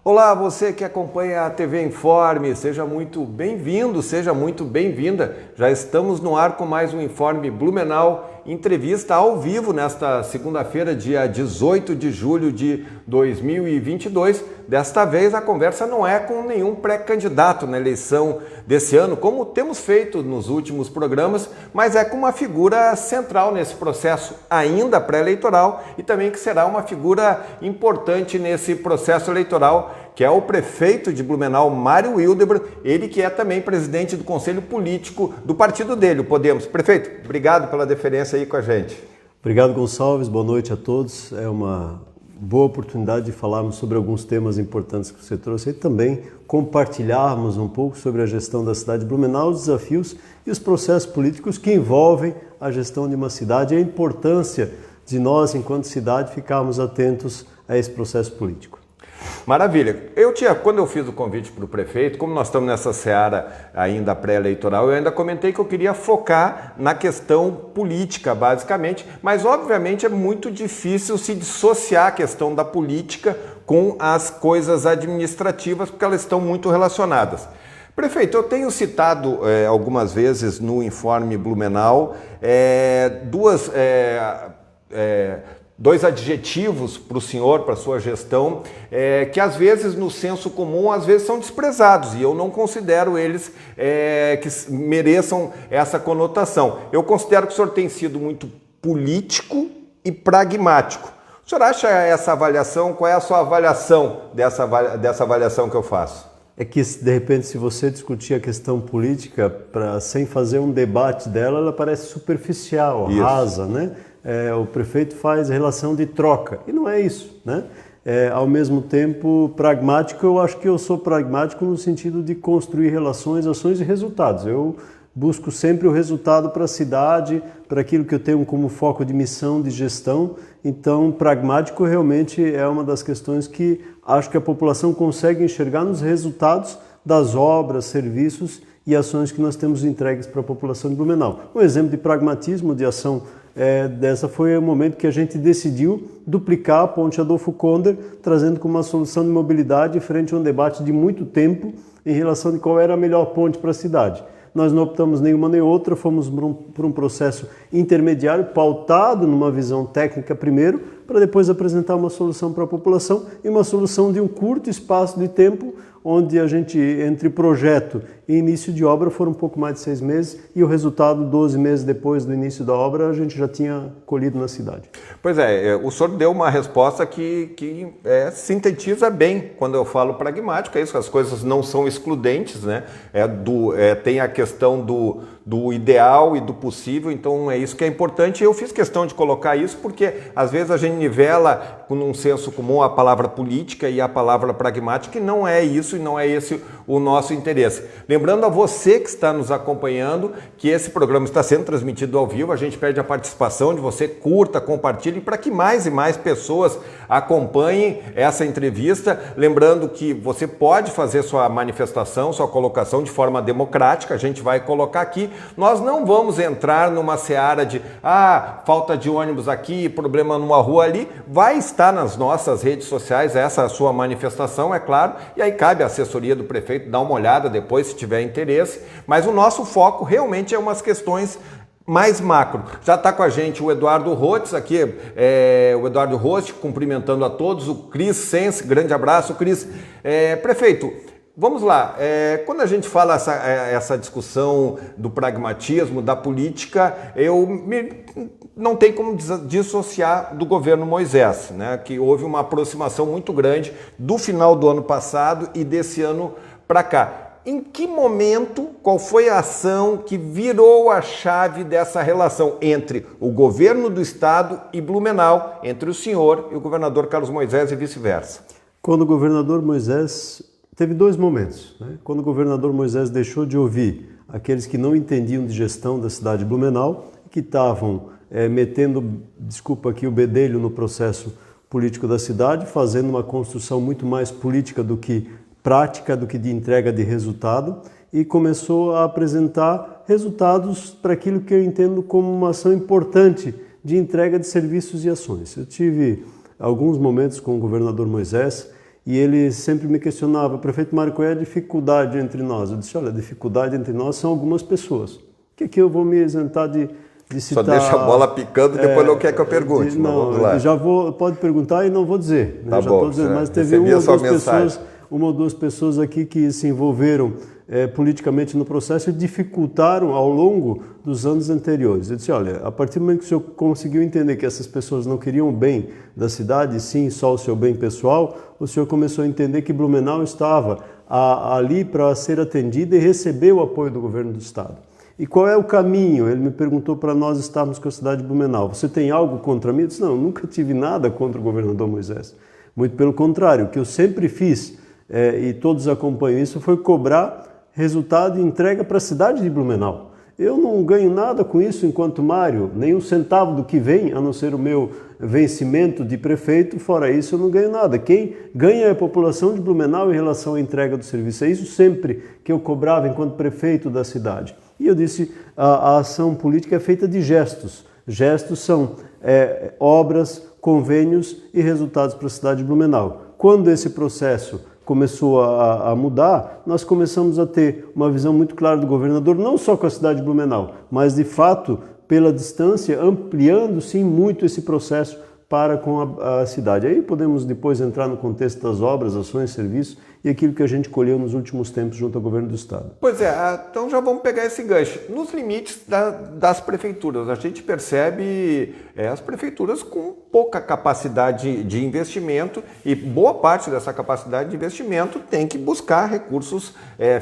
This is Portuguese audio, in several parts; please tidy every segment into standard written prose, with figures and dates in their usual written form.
Olá, você que acompanha a TV Informe, seja muito bem-vindo, seja muito bem-vinda. Já estamos no ar com mais um Informe Blumenau, entrevista ao vivo nesta segunda-feira, dia 18 de julho de 2022. Desta vez a conversa não é com nenhum pré-candidato na eleição desse ano, como temos feito nos últimos programas, mas é com uma figura central nesse processo ainda pré-eleitoral e também que será uma figura importante nesse processo eleitoral, que é o prefeito de Blumenau, Mário Hildebrand, ele que é também presidente do Conselho Político do partido dele, o Podemos. Prefeito, obrigado pela deferência aí com a gente. Obrigado, Gonçalves. Boa noite a todos. É uma boa oportunidade de falarmos sobre alguns temas importantes que você trouxe e também compartilharmos um pouco sobre a gestão da cidade de Blumenau, os desafios e os processos políticos que envolvem a gestão de uma cidade e a importância de nós, enquanto cidade, ficarmos atentos a esse processo político. Maravilha. Quando eu fiz o convite para o prefeito, como nós estamos nessa seara ainda pré-eleitoral, eu ainda comentei que eu queria focar na questão política, basicamente, mas obviamente é muito difícil se dissociar a questão da política com as coisas administrativas, porque elas estão muito relacionadas. Prefeito, eu tenho citado algumas vezes no Informe Blumenau dois adjetivos para o senhor, para a sua gestão, que às vezes no senso comum, às vezes são desprezados e eu não considero eles que mereçam essa conotação. Eu considero que o senhor tem sido muito político e pragmático. O senhor acha essa avaliação? Qual é a sua avaliação dessa avaliação que eu faço? É que, de repente, se você discutir a questão política sem fazer um debate dela, ela parece superficial, rasa, né? O prefeito faz relação de troca, e não é isso, né? Ao mesmo tempo, pragmático, eu acho que eu sou pragmático no sentido de construir relações, ações e resultados. Eu busco sempre o resultado para a cidade, para aquilo que eu tenho como foco de missão, de gestão. Então, pragmático realmente é uma das questões que acho que a população consegue enxergar nos resultados das obras, serviços e ações que nós temos entregues para a população de Blumenau. Um exemplo de pragmatismo, de ação dessa foi o momento que a gente decidiu duplicar a ponte Adolfo Konder, trazendo como uma solução de mobilidade frente a um debate de muito tempo em relação de qual era a melhor ponte para a cidade. Nós não optamos nenhuma nem outra, fomos por um processo intermediário, pautado numa visão técnica primeiro, para depois apresentar uma solução para a população e uma solução de um curto espaço de tempo, onde a gente, entre projeto e início de obra, foram um pouco mais de 6 meses e o resultado, 12 meses depois do início da obra, a gente já tinha colhido na cidade. Pois o senhor deu uma resposta que sintetiza bem quando eu falo pragmático, é isso, as coisas não são excludentes, né? Tem a questão do ideal e do possível, então é isso que é importante. Eu fiz questão de colocar isso porque às vezes a gente nivela com um senso comum a palavra política e a palavra pragmática, e não é isso e não é esse o nosso interesse. Lembrando a você que está nos acompanhando que esse programa está sendo transmitido ao vivo, a gente pede a participação de você, curta, compartilhe para que mais e mais pessoas acompanhem essa entrevista. Lembrando que você pode fazer sua manifestação, sua colocação de forma democrática, a gente vai colocar aqui. Nós não vamos entrar numa seara de falta de ônibus aqui, problema numa rua ali. Vai estar nas nossas redes sociais essa sua manifestação, é claro, e aí cabe à assessoria do prefeito dar uma olhada depois se tiver interesse, mas o nosso foco realmente é umas questões mais macro. Já está com a gente o Eduardo Rotz aqui, o Eduardo Rotz cumprimentando a todos, o Cris Sense, grande abraço, Cris. Prefeito, vamos lá, quando a gente fala essa discussão do pragmatismo, da política, não tem como dissociar do governo Moisés, né? Que houve uma aproximação muito grande do final do ano passado e desse ano para cá. Em que momento, qual foi a ação que virou a chave dessa relação entre o governo do estado e Blumenau, entre o senhor e o governador Carlos Moisés e vice-versa? Quando o governador Moisés teve 2 momentos, né? Quando o governador Moisés deixou de ouvir aqueles que não entendiam de gestão da cidade de Blumenau, que estavam metendo, desculpa aqui, o bedelho no processo político da cidade, fazendo uma construção muito mais política do que prática, do que de entrega de resultado, e começou a apresentar resultados para aquilo que eu entendo como uma ação importante de entrega de serviços e ações. Eu tive alguns momentos com o governador Moisés e ele sempre me questionava: prefeito Mário, qual é a dificuldade entre nós? Eu disse: olha, a dificuldade entre nós são algumas pessoas. Que aqui eu vou me isentar de citar... Só deixa a bola picando, depois não quer que eu pergunte. Não, vamos lá. já vou, pode perguntar e não vou dizer. Tá já bom, dizendo, mas teve uma ou duas pessoas aqui que se envolveram politicamente no processo e dificultaram ao longo dos anos anteriores. Eu disse: olha, a partir do momento que o senhor conseguiu entender que essas pessoas não queriam o bem da cidade, sim só o seu bem pessoal, o senhor começou a entender que Blumenau estava ali para ser atendida e receber o apoio do governo do estado. E qual é o caminho? Ele me perguntou para nós estarmos com a cidade de Blumenau. Você tem algo contra mim? Eu disse: não, eu nunca tive nada contra o governador Moisés. Muito pelo contrário, o que eu sempre fiz, e todos acompanham isso, foi cobrar resultado e entrega para a cidade de Blumenau. Eu não ganho nada com isso enquanto Mário, nem um centavo do que vem, a não ser o meu vencimento de prefeito, fora isso eu não ganho nada. Quem ganha é a população de Blumenau em relação à entrega do serviço. É isso sempre que eu cobrava enquanto prefeito da cidade. E eu disse: a ação política é feita de gestos. Gestos são obras, convênios e resultados para a cidade de Blumenau. Quando esse processo começou a mudar, nós começamos a ter uma visão muito clara do governador, não só com a cidade de Blumenau, mas de fato, pela distância, ampliando sim muito esse processo para com a cidade. Aí podemos depois entrar no contexto das obras, ações, serviços e aquilo que a gente colheu nos últimos tempos junto ao governo do estado. Pois é, então já vamos pegar esse gancho. Nos limites das prefeituras, a gente percebe as prefeituras com pouca capacidade de investimento e boa parte dessa capacidade de investimento tem que buscar recursos,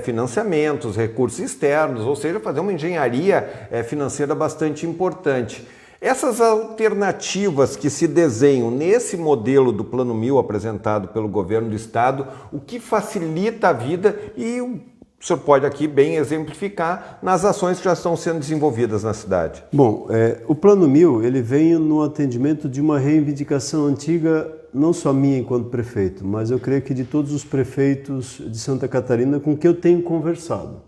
financiamentos, recursos externos, ou seja, fazer uma engenharia financeira bastante importante. Essas alternativas que se desenham nesse modelo do Plano 1000 apresentado pelo governo do estado, o que facilita a vida e o senhor pode aqui bem exemplificar nas ações que já estão sendo desenvolvidas na cidade. Bom, o Plano 1000 ele vem no atendimento de uma reivindicação antiga, não só minha enquanto prefeito, mas eu creio que de todos os prefeitos de Santa Catarina com que eu tenho conversado.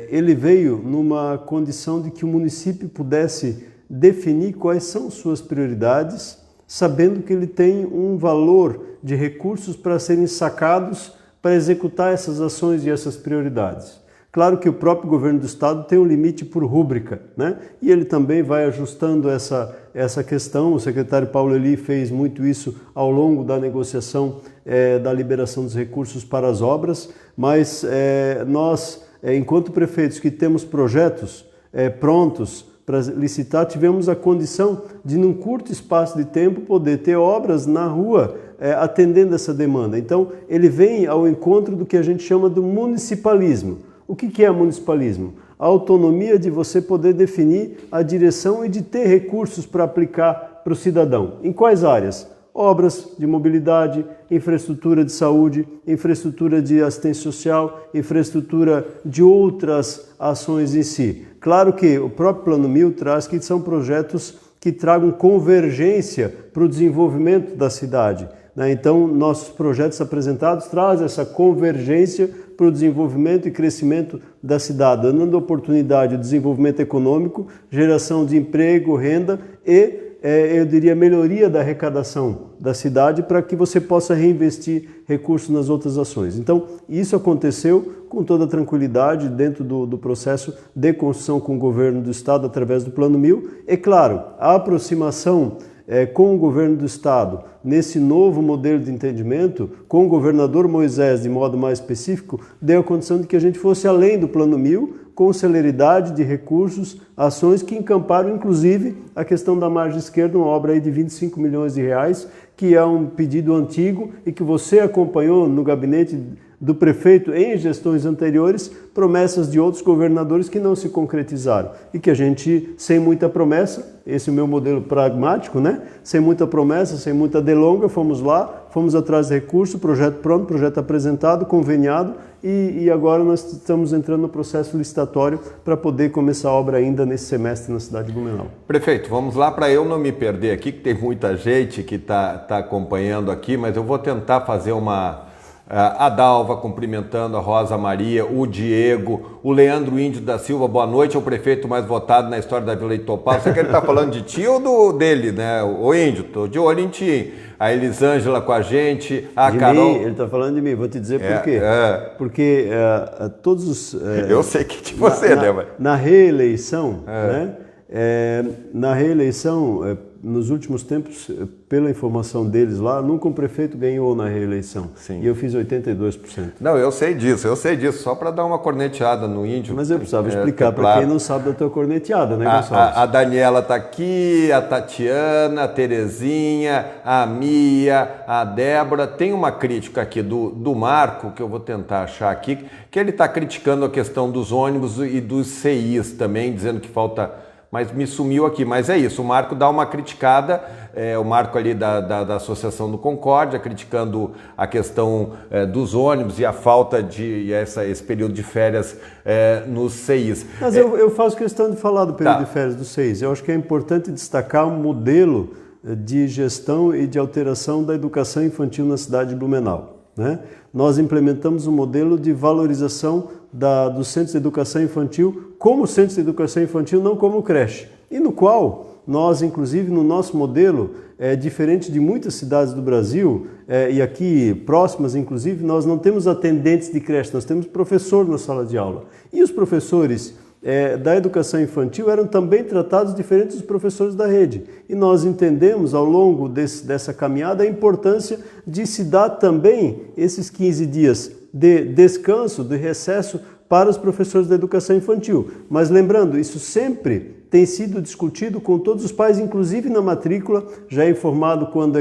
Ele veio numa condição de que o município pudesse definir quais são suas prioridades, sabendo que ele tem um valor de recursos para serem sacados para executar essas ações e essas prioridades. Claro que o próprio governo do estado tem um limite por rúbrica, né? E ele também vai ajustando essa questão. O secretário Paulo Eli fez muito isso ao longo da negociação da liberação dos recursos para as obras, mas nós, enquanto prefeitos que temos projetos prontos para licitar, tivemos a condição de, num curto espaço de tempo, poder ter obras na rua atendendo essa demanda. Então, ele vem ao encontro do que a gente chama do municipalismo. O que é municipalismo? A autonomia de você poder definir a direção e de ter recursos para aplicar para o cidadão. Em quais áreas? Obras de mobilidade, infraestrutura de saúde, infraestrutura de assistência social, infraestrutura de outras ações em si. Claro que o próprio Plano 1000 traz que são projetos que tragam convergência para o desenvolvimento da cidade, né? Então, nossos projetos apresentados trazem essa convergência para o desenvolvimento e crescimento da cidade, dando oportunidade de desenvolvimento econômico, geração de emprego, renda e eu diria, melhoria da arrecadação da cidade para que você possa reinvestir recursos nas outras ações. Então, isso aconteceu com toda tranquilidade dentro do processo de construção com o governo do estado através do Plano 1000. É claro, a aproximação com o governo do estado nesse novo modelo de entendimento, com o governador Moisés de modo mais específico, deu a condição de que a gente fosse além do Plano 1000, com celeridade de recursos, ações que encamparam inclusive a questão da margem esquerda, uma obra aí de 25 milhões de reais, que é um pedido antigo e que você acompanhou no gabinete do prefeito em gestões anteriores, promessas de outros governadores que não se concretizaram e que a gente, sem muita promessa, esse é o meu modelo pragmático, né? Sem muita promessa, sem muita delonga, fomos lá, fomos atrás de recurso, projeto pronto, projeto apresentado, conveniado e agora nós estamos entrando no processo licitatório para poder começar a obra ainda nesse semestre na cidade de Blumenau. Prefeito, vamos lá para eu não me perder aqui, que tem muita gente que está acompanhando aqui, mas eu vou tentar fazer uma A Dalva cumprimentando, a Rosa Maria, o Diego, o Leandro Índio da Silva, boa noite, é o prefeito mais votado na história da Vila Itopava. Você que ele está falando de ti ou dele, né? O Índio, tô de olho em ti. A Elisângela com a gente, a de Carol... Mim, ele está falando de mim, vou te dizer por quê. Porque todos os... eu sei que de você, né? Na reeleição, né? Na reeleição, nos últimos tempos, pela informação deles lá, nunca um prefeito ganhou na reeleição. Sim. E eu fiz 82%. Não, eu sei disso, só para dar uma corneteada no Índio. Mas eu precisava explicar para quem não sabe da tua corneteada, né, Gonçalves? A Daniela está aqui, a Tatiana, a Terezinha, a Mia, a Débora. Tem uma crítica aqui do Marco, que eu vou tentar achar aqui, que ele está criticando a questão dos ônibus e dos CIs também, dizendo que falta... Mas me sumiu aqui, mas é isso, o Marco dá uma criticada, o Marco ali da Associação do Concórdia, criticando a questão dos ônibus e a falta de esse período de férias nos CIs. Mas eu faço questão de falar do período de férias dos CIs, eu acho que é importante destacar um modelo de gestão e de alteração da educação infantil na cidade de Blumenau, né? Nós implementamos um modelo de valorização dos centros de educação infantil como centros de educação infantil, não como creche. E no qual nós, inclusive, no nosso modelo, diferente de muitas cidades do Brasil, e aqui próximas, inclusive, nós não temos atendentes de creche, nós temos professor na sala de aula. E os professores da educação infantil eram também tratados diferentes dos professores da rede. E nós entendemos, ao longo dessa caminhada, a importância de se dar também esses 15 dias de descanso, de recesso para os professores da educação infantil. Mas lembrando, isso sempre tem sido discutido com todos os pais, inclusive na matrícula, já é informado quando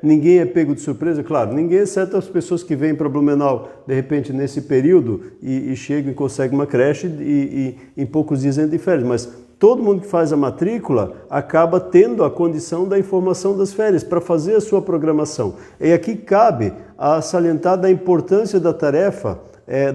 ninguém é pego de surpresa, claro, ninguém, exceto as pessoas que vêm para Blumenau, de repente, nesse período, e chegam e conseguem uma creche e em poucos dias entram de férias, mas todo mundo que faz a matrícula acaba tendo a condição da informação das férias para fazer a sua programação. E aqui cabe a salientar da importância da tarefa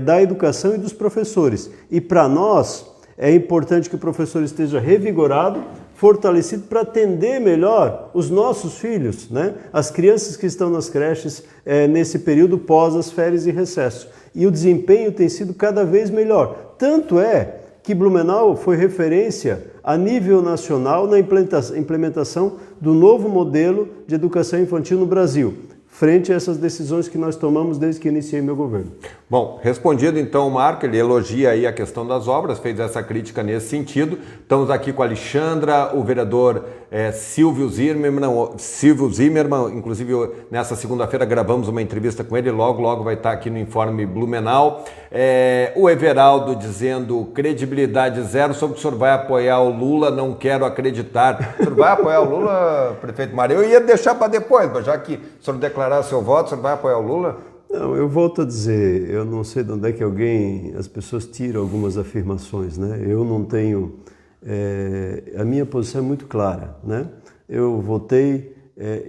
da educação e dos professores. E para nós é importante que o professor esteja revigorado, fortalecido para atender melhor os nossos filhos, né? As crianças que estão nas creches nesse período pós as férias e recesso. E o desempenho tem sido cada vez melhor. Tanto é que Blumenau foi referência a nível nacional na implementação do novo modelo de educação infantil no Brasil, frente a essas decisões que nós tomamos desde que iniciei meu governo. Bom, respondido então o Marco, ele elogia aí a questão das obras, fez essa crítica nesse sentido. Estamos aqui com a Alexandra, o vereador Silvio Zimmermann, inclusive nessa segunda-feira gravamos uma entrevista com ele, logo vai estar aqui no Informe Blumenau. O Everaldo dizendo credibilidade zero sobre que o senhor vai apoiar o Lula, não quero acreditar. O senhor vai apoiar o Lula, prefeito Mário? Eu ia deixar para depois, mas já que o senhor declarar seu voto, o senhor vai apoiar o Lula? Não, eu volto a dizer, eu não sei de onde é que as pessoas tiram algumas afirmações, né? Eu não tenho, a minha posição é muito clara, né? Eu votei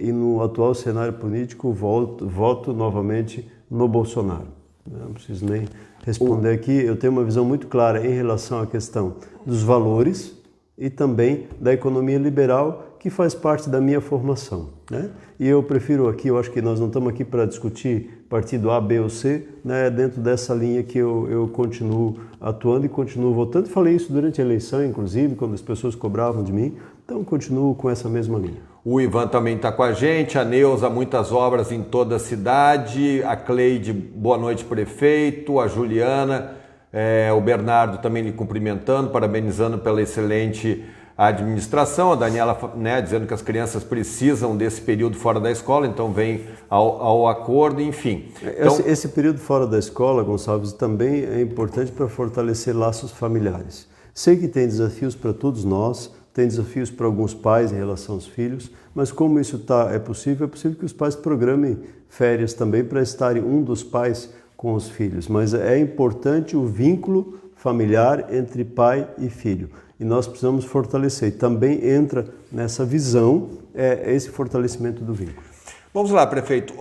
e no atual cenário político voto novamente no Bolsonaro. Não preciso nem responder aqui, eu tenho uma visão muito clara em relação à questão dos valores e também da economia liberal, que faz parte da minha formação, né? E eu prefiro aqui, eu acho que nós não estamos aqui para discutir partido A, B ou C, né? Dentro dessa linha que eu continuo atuando e continuo votando. Falei isso durante a eleição, inclusive, quando as pessoas cobravam de mim, então continuo com essa mesma linha. O Ivan também está com a gente, a Neuza, muitas obras em toda a cidade, a Cleide, boa noite prefeito, a Juliana, o Bernardo também lhe cumprimentando, parabenizando pela excelente administração, a Daniela, né, dizendo que as crianças precisam desse período fora da escola, então vem ao acordo, enfim. Então, esse período fora da escola, Gonçalves, também é importante para fortalecer laços familiares. Sei que tem desafios para todos nós, tem desafios para alguns pais em relação aos filhos, mas como isso é possível que os pais programem férias também para estarem um dos pais com os filhos. Mas é importante o vínculo familiar entre pai e filho. E nós precisamos fortalecer. E também entra nessa visão esse fortalecimento do vínculo. Vamos lá, prefeito.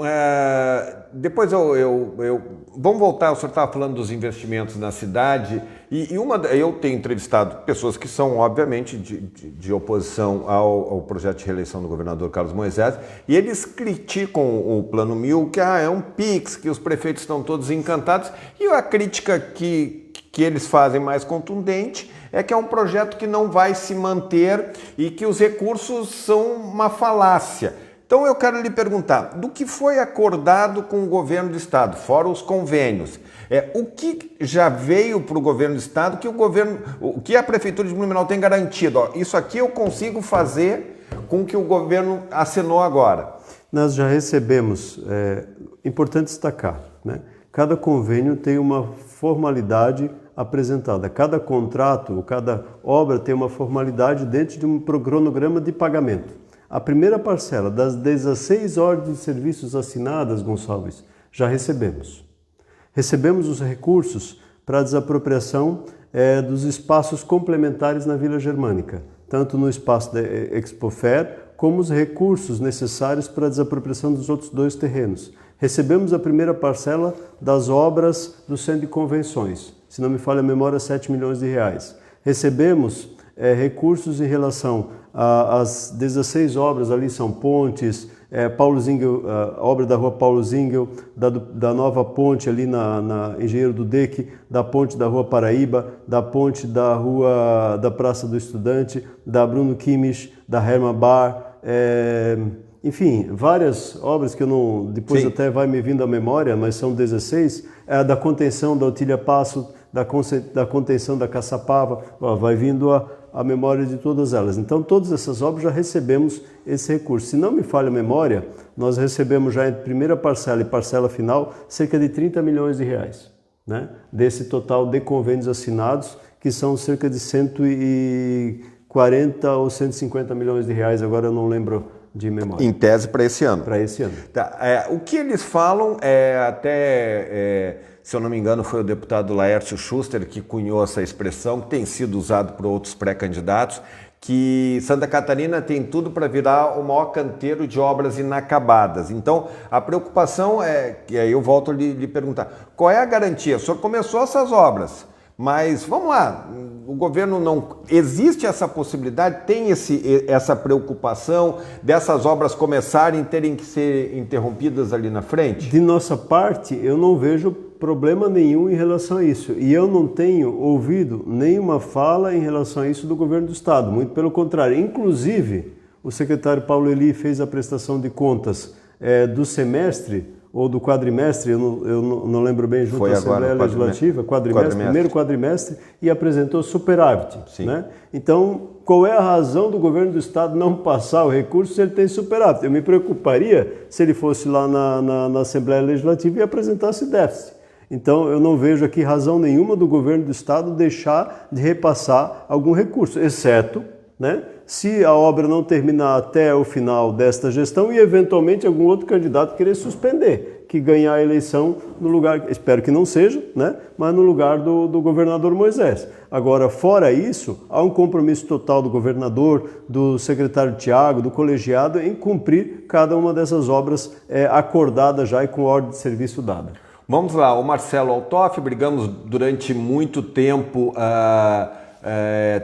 Depois vamos voltar, o senhor estava falando dos investimentos na cidade eu tenho entrevistado pessoas que são, obviamente, de oposição ao projeto de reeleição do governador Carlos Moisés, e eles criticam o Plano 1000, que é um PIX, que os prefeitos estão todos encantados, e a crítica que eles fazem mais contundente é que é um projeto que não vai se manter e que os recursos são uma falácia. Então eu quero lhe perguntar, do que foi acordado com o governo do estado, fora os convênios, o que já veio para o governo do estado, o que a prefeitura de Blumenau tem garantido? Isso aqui eu consigo fazer com o que o governo assinou agora. Nós já recebemos, importante destacar, né? Cada convênio tem uma formalidade apresentada, cada contrato, cada obra tem uma formalidade dentro de um cronograma de pagamento. A primeira parcela das 16 ordens de serviços assinadas, Gonçalves, já recebemos. Recebemos os recursos para a desapropriação dos espaços complementares na Vila Germânica, tanto no espaço da Expofer, como os recursos necessários para a desapropriação dos outros 2 terrenos. Recebemos a primeira parcela das obras do Centro de Convenções, se não me falha a memória, 7 milhões de reais. Recebemos recursos em relação às 16 obras, ali são pontes, Paulo Zingel, a obra da rua Paulo Zingel, da nova ponte ali na Engenheiro do Deck, da ponte da rua Paraíba, da ponte da rua da Praça do Estudante, da Bruno Kimmich, da Herma Bar, enfim, várias obras que eu não, depois Sim. até vai me vindo à memória, mas são 16, da contenção da Otília Passo, da contenção da Caçapava, vai vindo a memória de todas elas. Então, todas essas obras já recebemos esse recurso. Se não me falha a memória, nós recebemos já entre primeira parcela e parcela final cerca de 30 milhões de reais, né? Desse total de convênios assinados, que são cerca de 140 ou 150 milhões de reais, agora eu não lembro de memória. Em tese para esse ano. Para esse ano. Tá, o que eles falam se eu não me engano, foi o deputado Laércio Schuster que cunhou essa expressão, que tem sido usado por outros pré-candidatos, que Santa Catarina tem tudo para virar o maior canteiro de obras inacabadas. Então, a preocupação e aí eu volto a lhe perguntar, qual é a garantia? O senhor começou essas obras, mas vamos lá, o governo não... Existe essa possibilidade, tem essa preocupação dessas obras começarem e terem que ser interrompidas ali na frente? De nossa parte, eu não vejo problema nenhum em relação a isso. E eu não tenho ouvido nenhuma fala em relação a isso do governo do estado, muito pelo contrário. Inclusive, o secretário Paulo Eli fez a prestação de contas do semestre ou do quadrimestre, eu não lembro bem, junto à Assembleia Legislativa, primeiro quadrimestre, e apresentou superávit. Né? Então, qual é a razão do governo do estado não passar o recurso se ele tem superávit? Eu me preocuparia se ele fosse lá na Assembleia Legislativa e apresentasse déficit. Então, eu não vejo aqui razão nenhuma do governo do estado deixar de repassar algum recurso, exceto, né, se a obra não terminar até o final desta gestão e, eventualmente, algum outro candidato querer suspender, que ganhar a eleição no lugar, espero que não seja, né, mas no lugar do governador Moisés. Agora, fora isso, há um compromisso total do governador, do secretário Tiago, do colegiado, em cumprir cada uma dessas obras acordadas já e com ordem de serviço dada. Vamos lá, o Marcelo Altoff, brigamos durante muito tempo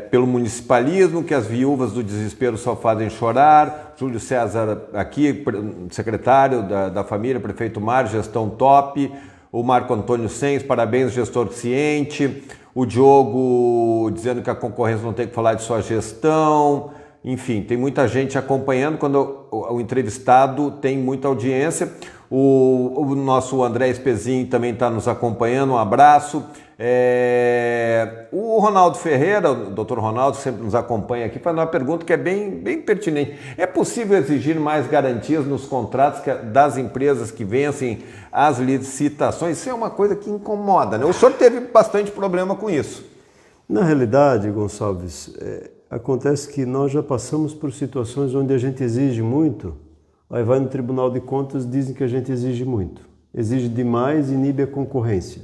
pelo municipalismo, que as viúvas do desespero só fazem chorar. Júlio César aqui, secretário da família, prefeito Mário, gestão top. O Marco Antônio Sens, parabéns, gestor ciente. O Diogo dizendo que a concorrência não tem que falar de sua gestão. Enfim, tem muita gente acompanhando quando o entrevistado tem muita audiência. O nosso André Espezinho também está nos acompanhando, um abraço. O Ronaldo Ferreira, o doutor Ronaldo, que sempre nos acompanha aqui, faz uma pergunta que é bem pertinente. É possível exigir mais garantias nos contratos das empresas que vencem as licitações? Isso é uma coisa que incomoda, né? O senhor teve bastante problema com isso. Na realidade, Gonçalves, acontece que nós já passamos por situações onde a gente exige muito. Aí vai no Tribunal de Contas, dizem que a gente exige muito. Exige demais e inibe a concorrência.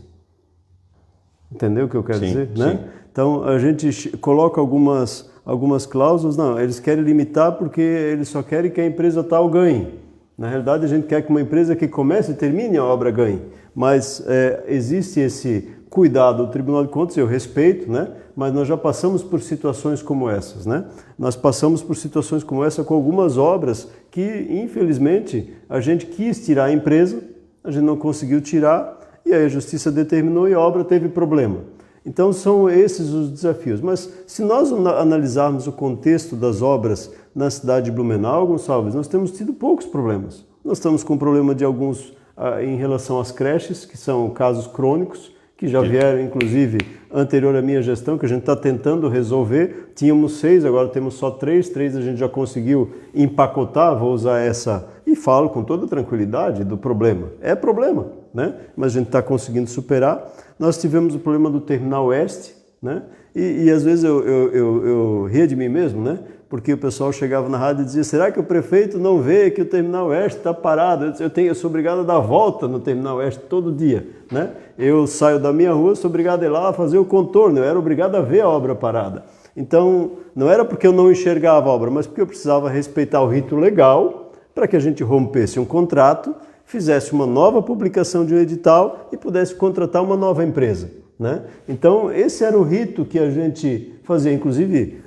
Entendeu o que eu quero dizer? Sim. Né? Então, a gente coloca algumas cláusulas, não, eles querem limitar porque eles só querem que a empresa tal ganhe. Na realidade, a gente quer que uma empresa que comece e termine a obra ganhe, mas existe esse cuidado do Tribunal de Contas, eu respeito, né? Mas nós já passamos por situações como essas, né? Nós passamos por situações como essa com algumas obras que, infelizmente, a gente quis tirar a empresa, a gente não conseguiu tirar, e aí a Justiça determinou e a obra teve problema. Então são esses os desafios. Mas se nós analisarmos o contexto das obras na cidade de Blumenau, Gonçalves, nós temos tido poucos problemas. Nós estamos com problema de alguns em relação às creches, que são casos crônicos, que já vieram, inclusive, anterior à minha gestão, que a gente está tentando resolver. Tínhamos 6, agora temos só 3. 3 a gente já conseguiu empacotar, vou usar essa, e falo com toda tranquilidade do problema. É problema, né? Mas a gente está conseguindo superar. Nós tivemos o problema do Terminal Oeste, né? E às vezes eu ria de mim mesmo, né? Porque o pessoal chegava na rádio e dizia: será que o prefeito não vê que o Terminal Oeste está parado? Eu sou obrigado a dar volta no Terminal Oeste todo dia, né? Eu saio da minha rua, sou obrigado a ir lá fazer o contorno, eu era obrigado a ver a obra parada. Então, não era porque eu não enxergava a obra, mas porque eu precisava respeitar o rito legal para que a gente rompesse um contrato, fizesse uma nova publicação de um edital e pudesse contratar uma nova empresa, né? Então, esse era o rito que a gente fazia, inclusive...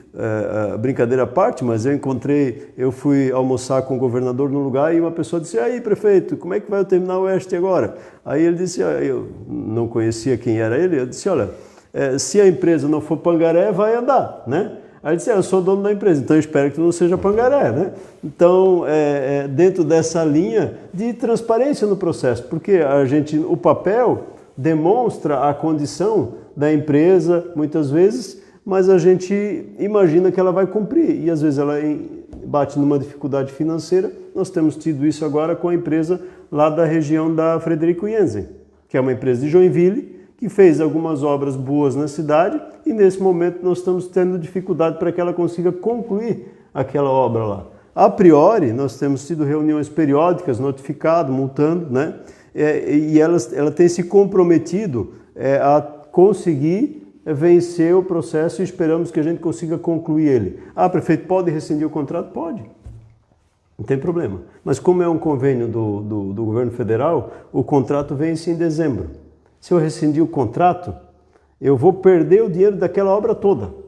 brincadeira à parte, mas eu fui almoçar com o governador no lugar e uma pessoa disse: aí, prefeito, como é que vai o Terminal Oeste agora? Aí ele disse, eu não conhecia quem era ele, eu disse: olha, se a empresa não for Pangaré, vai andar, né? Aí ele disse: eu sou dono da empresa, então eu espero que tu não seja Pangaré, né? Então, dentro dessa linha de transparência no processo, porque o papel demonstra a condição da empresa, muitas vezes, mas a gente imagina que ela vai cumprir e às vezes ela bate numa dificuldade financeira. Nós temos tido isso agora com a empresa lá da região da Frederico Jensen, que é uma empresa de Joinville, que fez algumas obras boas na cidade e nesse momento nós estamos tendo dificuldade para que ela consiga concluir aquela obra lá. A priori, nós temos tido reuniões periódicas, notificado, multando, né? E ela tem se comprometido a conseguir vencer o processo e esperamos que a gente consiga concluir ele. Ah, prefeito, pode rescindir o contrato? Pode. Não tem problema. Mas como é um convênio do governo federal, o contrato vence em dezembro. Se eu rescindir o contrato, eu vou perder o dinheiro daquela obra toda.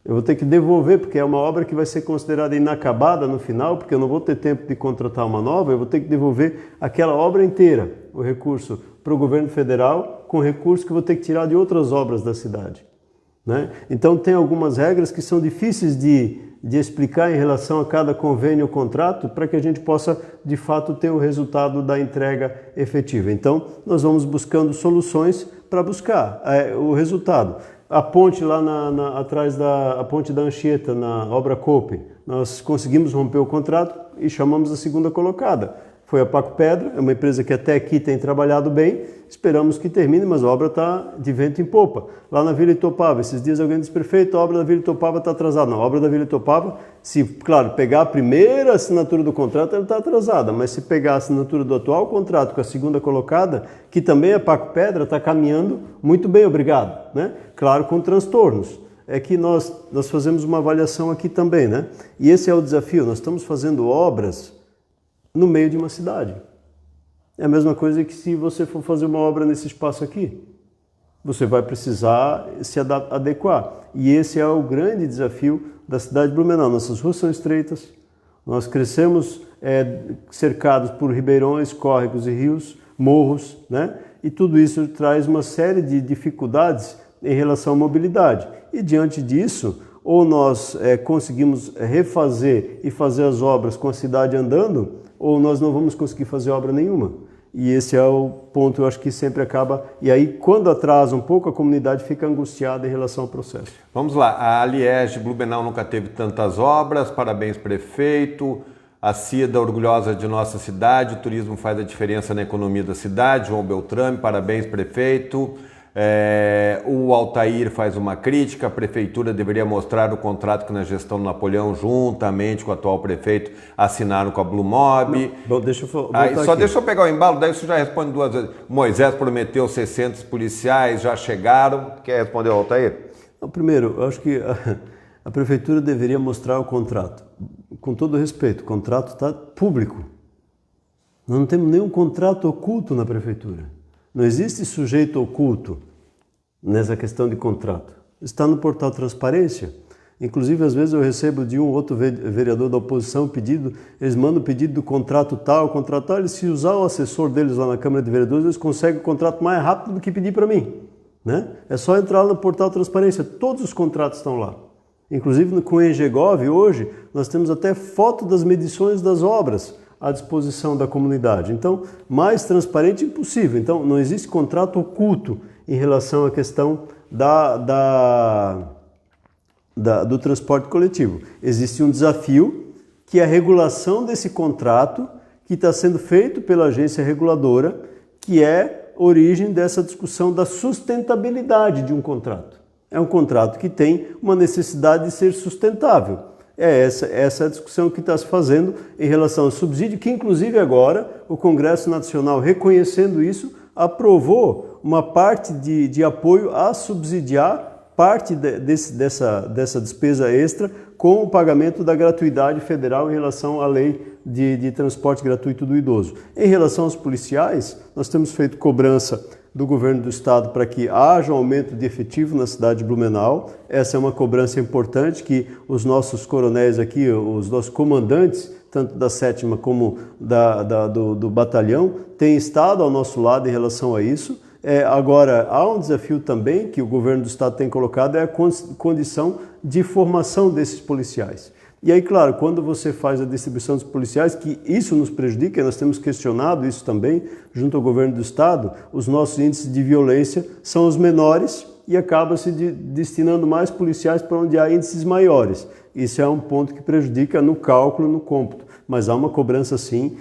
Eu vou ter que devolver, porque é uma obra que vai ser considerada inacabada no final, porque eu não vou ter tempo de contratar uma nova, eu vou ter que devolver aquela obra inteira, o recurso para o governo federal, com recurso que eu vou ter que tirar de outras obras da cidade, né? Então tem algumas regras que são difíceis de explicar em relação a cada convênio ou contrato para que a gente possa de fato ter o resultado da entrega efetiva. Então nós vamos buscando soluções para buscar o resultado. A ponte lá atrás da ponte da Anchieta, na obra Cope, nós conseguimos romper o contrato e chamamos a segunda colocada. Foi a Paco Pedra, é uma empresa que até aqui tem trabalhado bem, esperamos que termine, mas a obra está de vento em popa. Lá na Vila Itopava, esses dias alguém disse: prefeito, a obra da Vila Itopava está atrasada. Não, a obra da Vila Itopava, se, claro, pegar a primeira assinatura do contrato, ela está atrasada, mas se pegar a assinatura do atual contrato com a segunda colocada, que também é Paco Pedra, está caminhando muito bem, obrigado, né? Claro, com transtornos. É que nós fazemos uma avaliação aqui também, né? E esse é o desafio, nós estamos fazendo obras no meio de uma cidade. É a mesma coisa que se você for fazer uma obra nesse espaço aqui. Você vai precisar se adequar. E esse é o grande desafio da cidade de Blumenau. Nossas ruas são estreitas, nós crescemos cercados por ribeirões, córregos e rios, morros, né? E tudo isso traz uma série de dificuldades em relação à mobilidade. E diante disso, ou nós conseguimos refazer e fazer as obras com a cidade andando, ou nós não vamos conseguir fazer obra nenhuma. E esse é o ponto, eu acho que sempre acaba... E aí, quando atrasa um pouco, a comunidade fica angustiada em relação ao processo. Vamos lá, a Liege Blumenau nunca teve tantas obras, parabéns prefeito, a Cida orgulhosa de nossa cidade, o turismo faz a diferença na economia da cidade, João Beltrame, parabéns prefeito. O Altair faz uma crítica, a prefeitura deveria mostrar o contrato que na gestão do Napoleão, juntamente com o atual prefeito, assinaram com a Blumob. Bom, deixa eu deixa eu pegar o embalo, daí você já responde duas vezes. Moisés prometeu 600 policiais, já chegaram. Quer responder ao Altair? Não, primeiro, eu acho que A prefeitura deveria mostrar o contrato. Com todo respeito, o contrato está público. Nós não temos nenhum contrato oculto na prefeitura. Não existe sujeito oculto nessa questão de contrato. Está no portal Transparência. Inclusive, às vezes eu recebo de um ou outro vereador da oposição pedido, eles mandam pedido do contrato tal, eles se usar o assessor deles lá na Câmara de Vereadores, eles conseguem o contrato mais rápido do que pedir para mim. Né? É só entrar lá no portal Transparência, todos os contratos estão lá. Inclusive com o Engegov, hoje, nós temos até foto das medições das obras à disposição da comunidade. Então, mais transparente impossível. Então, não existe contrato oculto em relação à questão do transporte coletivo. Existe um desafio, que é a regulação desse contrato, que está sendo feito pela agência reguladora, que é origem dessa discussão da sustentabilidade de um contrato. É um contrato que tem uma necessidade de ser sustentável. É essa a discussão que está se fazendo em relação ao subsídio, que inclusive agora o Congresso Nacional, reconhecendo isso, aprovou uma parte de apoio a subsidiar parte dessa despesa extra com o pagamento da gratuidade federal em relação à lei de transporte gratuito do idoso. Em relação aos policiais, nós temos feito cobrança do governo do estado para que haja um aumento de efetivo na cidade de Blumenau. Essa é uma cobrança importante que os nossos coronéis aqui, os nossos comandantes, tanto da 7ª como do batalhão, têm estado ao nosso lado em relação a isso. Agora, há um desafio também que o governo do estado tem colocado, é a condição de formação desses policiais. E aí, claro, quando você faz a distribuição dos policiais, que isso nos prejudica, nós temos questionado isso também, junto ao governo do estado, os nossos índices de violência são os menores e acaba-se destinando mais policiais para onde há índices maiores. Isso é um ponto que prejudica no cálculo, no cômputo. Mas há uma cobrança, sim,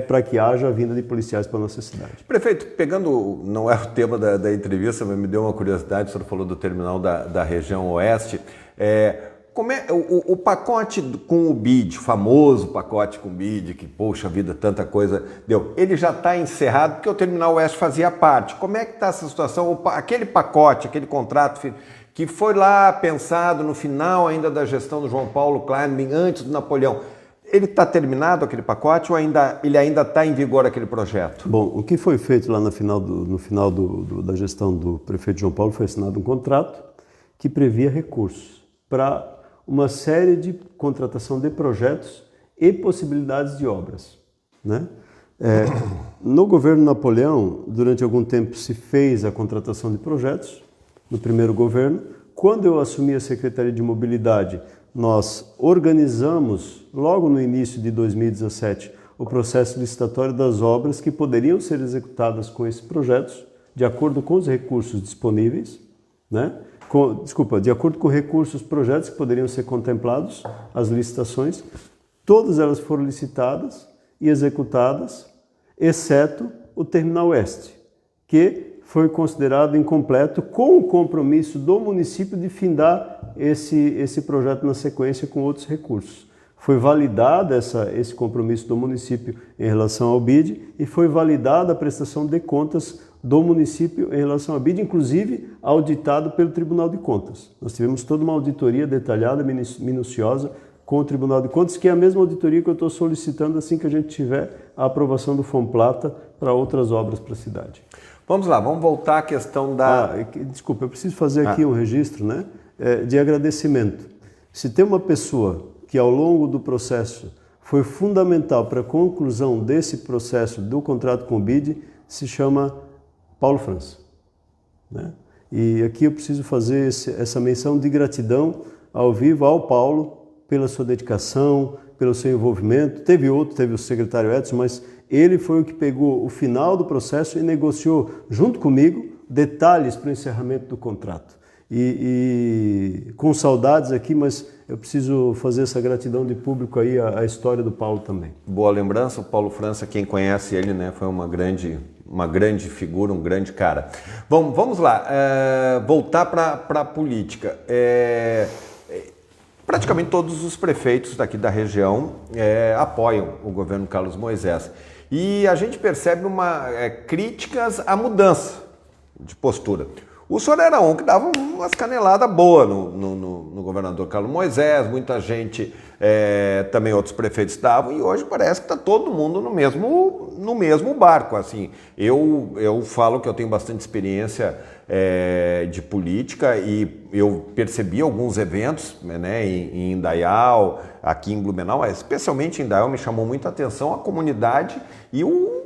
para que haja a vinda de policiais para a nossa cidade. Prefeito, pegando, não é o tema da entrevista, mas me deu uma curiosidade, o senhor falou do terminal da região oeste. Como é o pacote com o BID, famoso pacote com o BID, que, poxa vida, tanta coisa deu, ele já está encerrado porque o Terminal Oeste fazia parte. Como é que está essa situação? Aquele pacote, aquele contrato que foi lá pensado no final ainda da gestão do João Paulo Kleinman, antes do Napoleão, ele está terminado aquele pacote ou ele ainda está em vigor aquele projeto? Bom, o que foi feito lá no final da gestão do prefeito João Paulo foi assinado um contrato que previa recursos para uma série de contratação de projetos e possibilidades de obras. Né? No governo Napoleão, durante algum tempo se fez a contratação de projetos, no primeiro governo. Quando eu assumi a Secretaria de Mobilidade, nós organizamos, logo no início de 2017, o processo licitatório das obras que poderiam ser executadas com esses projetos, de acordo com os recursos disponíveis, né? De acordo com recursos, projetos que poderiam ser contemplados, as licitações, todas elas foram licitadas e executadas, exceto o Terminal Oeste, que foi considerado incompleto com o compromisso do município de findar esse projeto na sequência com outros recursos. Foi validado esse compromisso do município em relação ao BID e foi validada a prestação de contas do município em relação ao BID, inclusive auditado pelo Tribunal de Contas. Nós tivemos toda uma auditoria detalhada, minuciosa, com o Tribunal de Contas, que é a mesma auditoria que eu estou solicitando assim que a gente tiver a aprovação do Fomplata para outras obras para a cidade. Vamos lá, vamos voltar à questão da... Desculpa, eu preciso fazer aqui um registro, né, de agradecimento. Se tem uma pessoa que ao longo do processo foi fundamental para a conclusão desse processo do contrato com o BID, se chama Paulo França. Né? E aqui eu preciso fazer essa menção de gratidão ao vivo ao Paulo pela sua dedicação, pelo seu envolvimento. Teve o secretário Edson, mas ele foi o que pegou o final do processo e negociou junto comigo detalhes para o encerramento do contrato. E com saudades aqui, mas eu preciso fazer essa gratidão de público aí à história do Paulo também. Boa lembrança, o Paulo França, quem conhece ele, né, foi uma grande figura, um grande cara. Bom, vamos lá, voltar para a política. Praticamente todos os prefeitos daqui da região apoiam o governo Carlos Moisés. E a gente percebe críticas à mudança de postura. O senhor era um que dava umas caneladas boas no governador Carlos Moisés, muita gente, também outros prefeitos davam, e hoje parece que está todo mundo no mesmo barco. Assim, eu falo que eu tenho bastante experiência de política e eu percebi alguns eventos, né, em Indaial, aqui em Blumenau, especialmente em Indaial, me chamou muita atenção a comunidade e o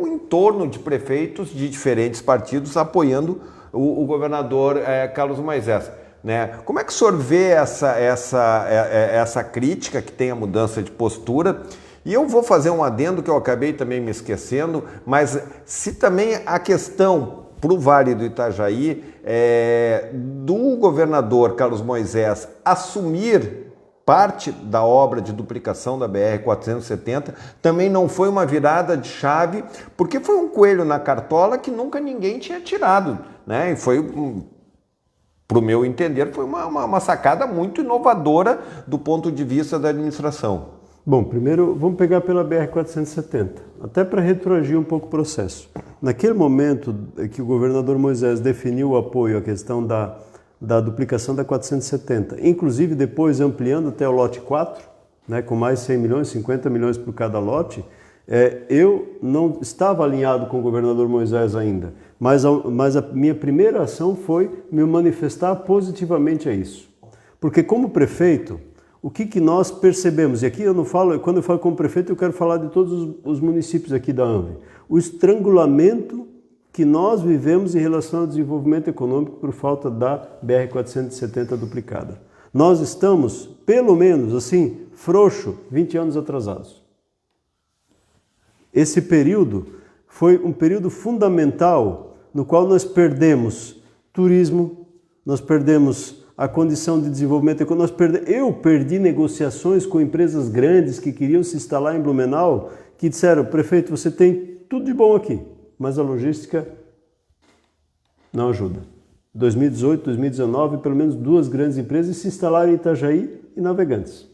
entorno de prefeitos de diferentes partidos apoiando o governador Carlos Moisés. Né? Como é que o senhor vê essa crítica que tem a mudança de postura? E eu vou fazer um adendo que eu acabei também me esquecendo, mas se também a questão para o Vale do Itajaí do governador Carlos Moisés assumir parte da obra de duplicação da BR-470 também não foi uma virada de chave, porque foi um coelho na cartola que nunca ninguém tinha tirado, né? E foi, para o meu entender, foi uma sacada muito inovadora do ponto de vista da administração. Bom, primeiro vamos pegar pela BR-470, até para retroagir um pouco o processo. Naquele momento que o governador Moisés definiu o apoio à questão da duplicação da 470, inclusive depois ampliando até o lote 4, né, com mais 100 milhões, 50 milhões por cada lote, eu não estava alinhado com o governador Moisés ainda, mas a minha primeira ação foi me manifestar positivamente a isso. Porque como prefeito, o que nós percebemos, e aqui eu não falo, quando eu falo como prefeito, eu quero falar de todos os municípios aqui da ANVE, o estrangulamento que nós vivemos em relação ao desenvolvimento econômico por falta da BR-470 duplicada. Nós estamos, pelo menos assim, frouxo, 20 anos atrasados. Esse período foi um período fundamental no qual nós perdemos turismo, nós perdemos a condição de desenvolvimento econômico. Eu perdi negociações com empresas grandes que queriam se instalar em Blumenau, que disseram, prefeito, você tem tudo de bom aqui, mas a logística não ajuda. 2018, 2019, pelo menos 2 grandes empresas se instalaram em Itajaí e Navegantes.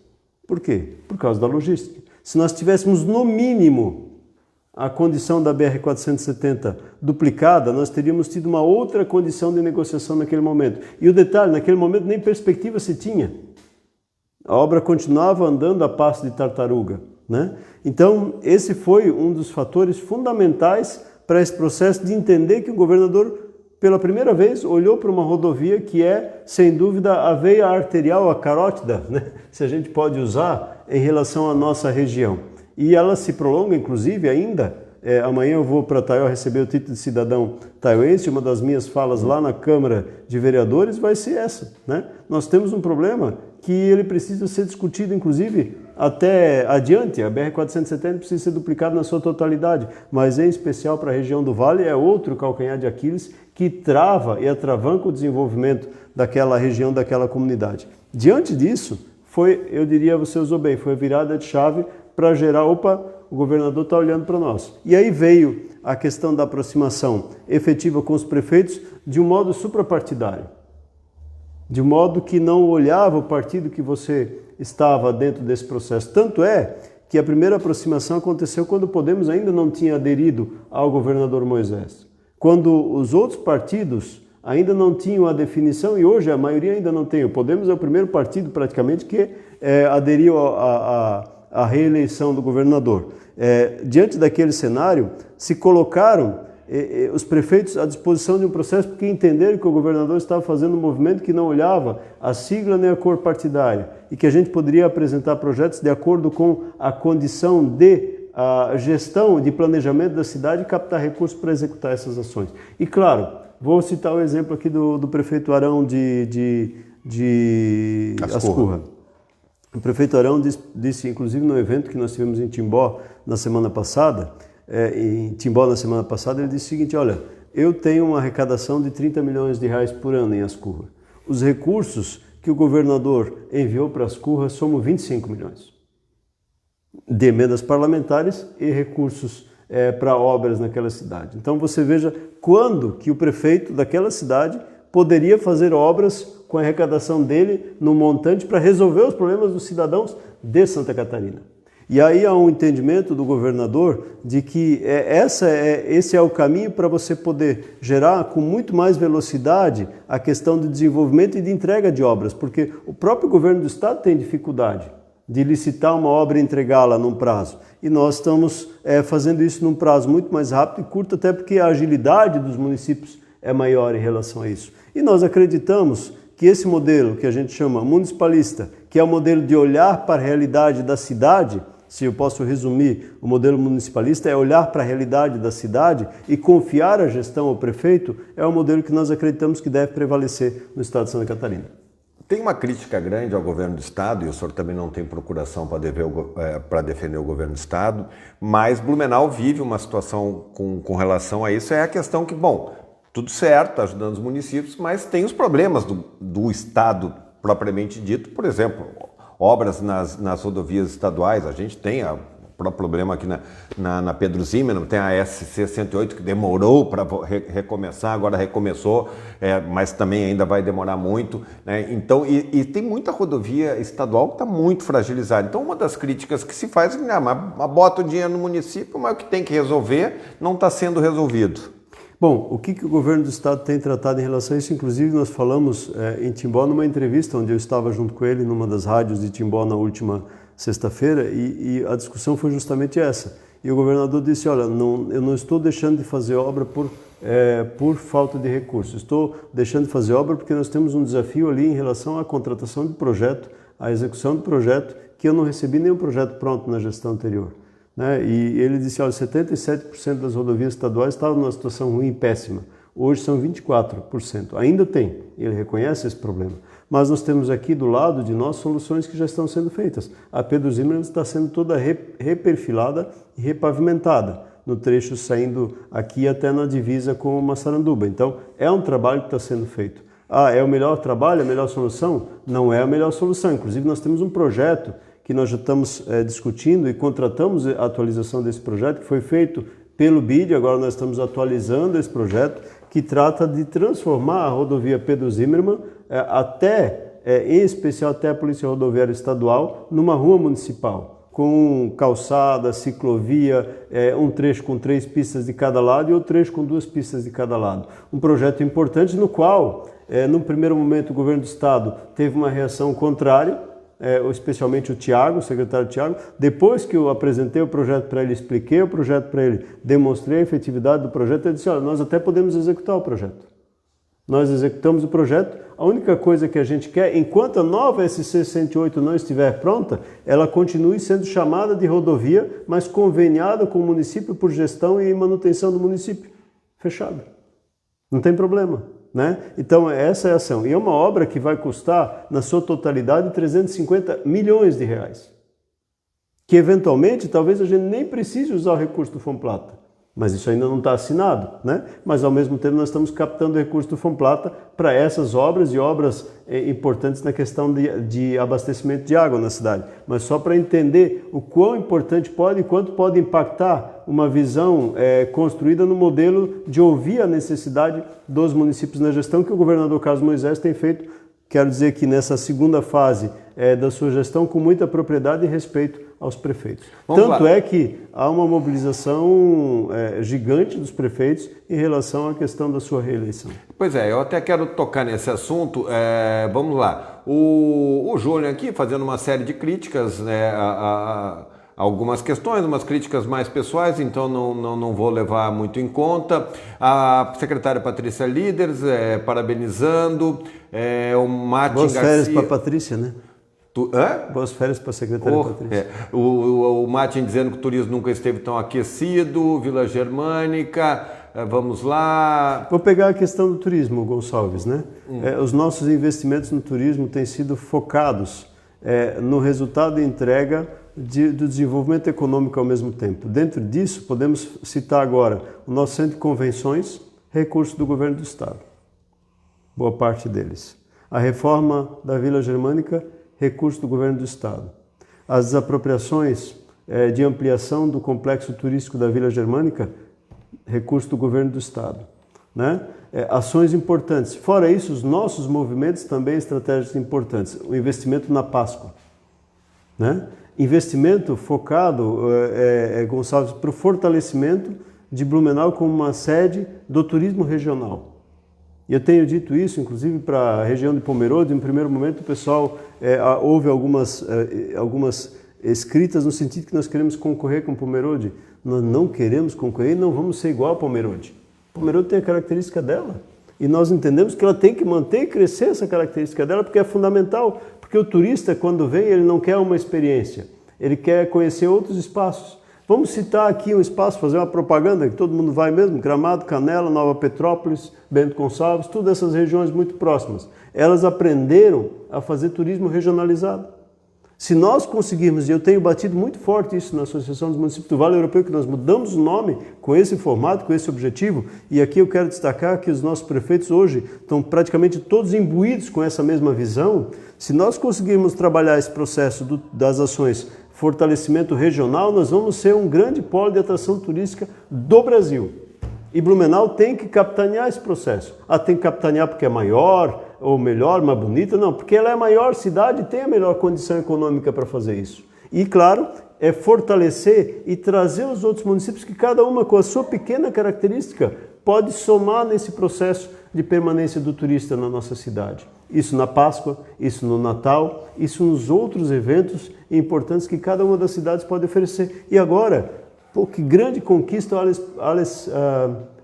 Por quê? Por causa da logística. Se nós tivéssemos, no mínimo, a condição da BR-470 duplicada, nós teríamos tido uma outra condição de negociação naquele momento. E o detalhe, naquele momento nem perspectiva se tinha. A obra continuava andando a passo de tartaruga, né? Então, esse foi um dos fatores fundamentais para esse processo de entender que o governador, pela primeira vez, olhou para uma rodovia que é, sem dúvida, a veia arterial, a carótida, né? Se a gente pode usar, em relação à nossa região. E ela se prolonga, inclusive, ainda. Amanhã eu vou para Taió receber o título de cidadão taioense. Uma das minhas falas lá na Câmara de Vereadores vai ser essa, né? Nós temos um problema que ele precisa ser discutido, inclusive, até adiante. A BR-470 precisa ser duplicada na sua totalidade, mas em especial para a região do Vale é outro calcanhar de Aquiles que trava e atravanca o desenvolvimento daquela região, daquela comunidade. Diante disso, eu diria, você usou bem, foi a virada de chave para gerar, o governador está olhando para nós. E aí veio a questão da aproximação efetiva com os prefeitos de um modo suprapartidário, de modo que não olhava o partido que você estava dentro desse processo. Tanto é que a primeira aproximação aconteceu quando o Podemos ainda não tinha aderido ao governador Moisés, quando os outros partidos ainda não tinham a definição, e hoje a maioria ainda não tem. O Podemos é o primeiro partido praticamente que aderiu a reeleição do governador. Diante daquele cenário, se colocaram os prefeitos à disposição de um processo porque entenderam que o governador estava fazendo um movimento que não olhava a sigla nem a cor partidária e que a gente poderia apresentar projetos de acordo com a condição de gestão, de planejamento da cidade e captar recursos para executar essas ações. E claro, vou citar o exemplo aqui do prefeito Arão de Ascurra. O prefeito Arão disse, inclusive no evento que nós tivemos em Timbó na semana passada, ele disse o seguinte, olha, eu tenho uma arrecadação de 30 milhões de reais por ano em Ascurra. Os recursos que o governador enviou para Ascurra somam 25 milhões de emendas parlamentares e recursos para obras naquela cidade. Então você veja quando que o prefeito daquela cidade poderia fazer obras com a arrecadação dele no montante para resolver os problemas dos cidadãos de Santa Catarina. E aí há um entendimento do governador de que esse é o caminho para você poder gerar com muito mais velocidade a questão de desenvolvimento e de entrega de obras, porque o próprio governo do estado tem dificuldade de licitar uma obra e entregá-la num prazo. E nós estamos fazendo isso num prazo muito mais rápido e curto, até porque a agilidade dos municípios é maior em relação a isso. E nós acreditamos que esse modelo que a gente chama municipalista, que é o modelo de olhar para a realidade da cidade, se eu posso resumir, o modelo municipalista é olhar para a realidade da cidade e confiar a gestão ao prefeito, é o modelo que nós acreditamos que deve prevalecer no estado de Santa Catarina. Tem uma crítica grande ao governo do estado, e o senhor também não tem procuração para defender o governo do estado, mas Blumenau vive uma situação com relação a isso, é a questão que, bom, tudo certo, ajudando os municípios, mas tem os problemas do estado propriamente dito, por exemplo, obras nas rodovias estaduais, a gente tem o próprio problema aqui na Pedro Zimmermann, tem a SC 108 que demorou para recomeçar, agora recomeçou, mas também ainda vai demorar muito, né? Então, e tem muita rodovia estadual que está muito fragilizada. Então, uma das críticas que se faz é mas bota o dinheiro no município, mas o que tem que resolver não está sendo resolvido. Bom, o que o governo do estado tem tratado em relação a isso? Inclusive, nós falamos em Timbó numa entrevista onde eu estava junto com ele numa das rádios de Timbó na última sexta-feira e a discussão foi justamente essa. E o governador disse, olha, eu não estou deixando de fazer obra por falta de recursos, estou deixando de fazer obra porque nós temos um desafio ali em relação à contratação de projeto, à execução do projeto, que eu não recebi nenhum projeto pronto na gestão anterior. Né? E ele disse, olha, 77% das rodovias estaduais estavam numa situação ruim e péssima. Hoje são 24%. Ainda tem, ele reconhece esse problema. Mas nós temos aqui do lado de nós soluções que já estão sendo feitas. A Pedro Zimmermann está sendo toda reperfilada e repavimentada, no trecho saindo aqui até na divisa com Massaranduba. Então, é um trabalho que está sendo feito. É o melhor trabalho, a melhor solução? Não é a melhor solução. Inclusive, nós temos um projeto que nós já estamos discutindo e contratamos a atualização desse projeto, que foi feito pelo BID, agora nós estamos atualizando esse projeto, que trata de transformar a rodovia Pedro Zimmermann, em especial até a Polícia Rodoviária Estadual, numa rua municipal, com calçada, ciclovia, um trecho com 3 pistas de cada lado e outro trecho com 2 pistas de cada lado. Um projeto importante no qual, no primeiro momento, o governo do estado teve uma reação contrária, especialmente o Tiago, o secretário Tiago. Depois que eu apresentei o projeto para ele, expliquei o projeto para ele, demonstrei a efetividade do projeto, ele disse, olha, nós até podemos executar o projeto. Nós executamos o projeto, a única coisa que a gente quer, enquanto a nova SC 108 não estiver pronta, ela continue sendo chamada de rodovia, mas conveniada com o município por gestão e manutenção do município. Fechado. Não tem problema. Né? Então, essa é a ação. E é uma obra que vai custar, na sua totalidade, 350 milhões de reais. Que, eventualmente, talvez a gente nem precise usar o recurso do Fomplata. Mas isso ainda não está assinado, né? Mas, ao mesmo tempo, nós estamos captando o recurso do Fomplata para essas obras e obras importantes na questão de abastecimento de água na cidade. Mas só para entender o quão importante pode e quanto pode impactar uma visão construída no modelo de ouvir a necessidade dos municípios na gestão que o governador Carlos Moisés tem feito, quero dizer que nessa segunda fase da sua gestão, com muita propriedade e respeito aos prefeitos. Tanto é que há uma mobilização gigante dos prefeitos em relação à questão da sua reeleição. Pois eu até quero tocar nesse assunto. Vamos lá. O Júnior aqui fazendo uma série de críticas, né, a algumas questões, umas críticas mais pessoais, então não vou levar muito em conta. A secretária Patrícia Líderes parabenizando, o Martin Boas Garcia... férias para a Patrícia, né? Boas férias para a secretária Patrícia. O Martin dizendo que o turismo nunca esteve tão aquecido, Vila Germânica, vamos lá... Vou pegar a questão do turismo, Gonçalves, né? Os nossos investimentos no turismo têm sido focados no resultado e entrega do desenvolvimento econômico ao mesmo tempo. Dentro disso, podemos citar agora o nosso centro de convenções, recurso do governo do estado, boa parte deles. A reforma da Vila Germânica, recurso do governo do estado. As desapropriações de ampliação do complexo turístico da Vila Germânica, recurso do governo do estado. Né? Ações importantes. Fora isso, os nossos movimentos também estratégias importantes. O investimento na Páscoa. Né? investimento focado, Gonçalves, para o fortalecimento de Blumenau como uma sede do turismo regional. E eu tenho dito isso, inclusive, para a região de Pomerode. Em primeiro momento, o pessoal houve algumas escritas no sentido que nós queremos concorrer com Pomerode. Nós não queremos concorrer e não vamos ser igual a Pomerode. Pomerode tem a característica dela. E nós entendemos que ela tem que manter e crescer essa característica dela, porque é fundamental. Porque o turista, quando vem, ele não quer uma experiência, ele quer conhecer outros espaços. Vamos citar aqui um espaço, fazer uma propaganda, que todo mundo vai mesmo, Gramado, Canela, Nova Petrópolis, Bento Gonçalves, todas essas regiões muito próximas. Elas aprenderam a fazer turismo regionalizado. Se nós conseguirmos, e eu tenho batido muito forte isso na Associação dos Municípios do Vale Europeu, que nós mudamos o nome com esse formato, com esse objetivo, e aqui eu quero destacar que os nossos prefeitos hoje estão praticamente todos imbuídos com essa mesma visão. Se nós conseguirmos trabalhar esse processo das ações fortalecimento regional, nós vamos ser um grande polo de atração turística do Brasil. E Blumenau tem que capitanear esse processo. Tem que capitanear porque é maior, ou melhor, mais bonita? Não, porque ela é a maior cidade e tem a melhor condição econômica para fazer isso. E, claro, é fortalecer e trazer os outros municípios que cada uma com a sua pequena característica pode somar nesse processo de permanência do turista na nossa cidade. Isso na Páscoa, isso no Natal, isso nos outros eventos importantes que cada uma das cidades pode oferecer. E agora, que grande conquista o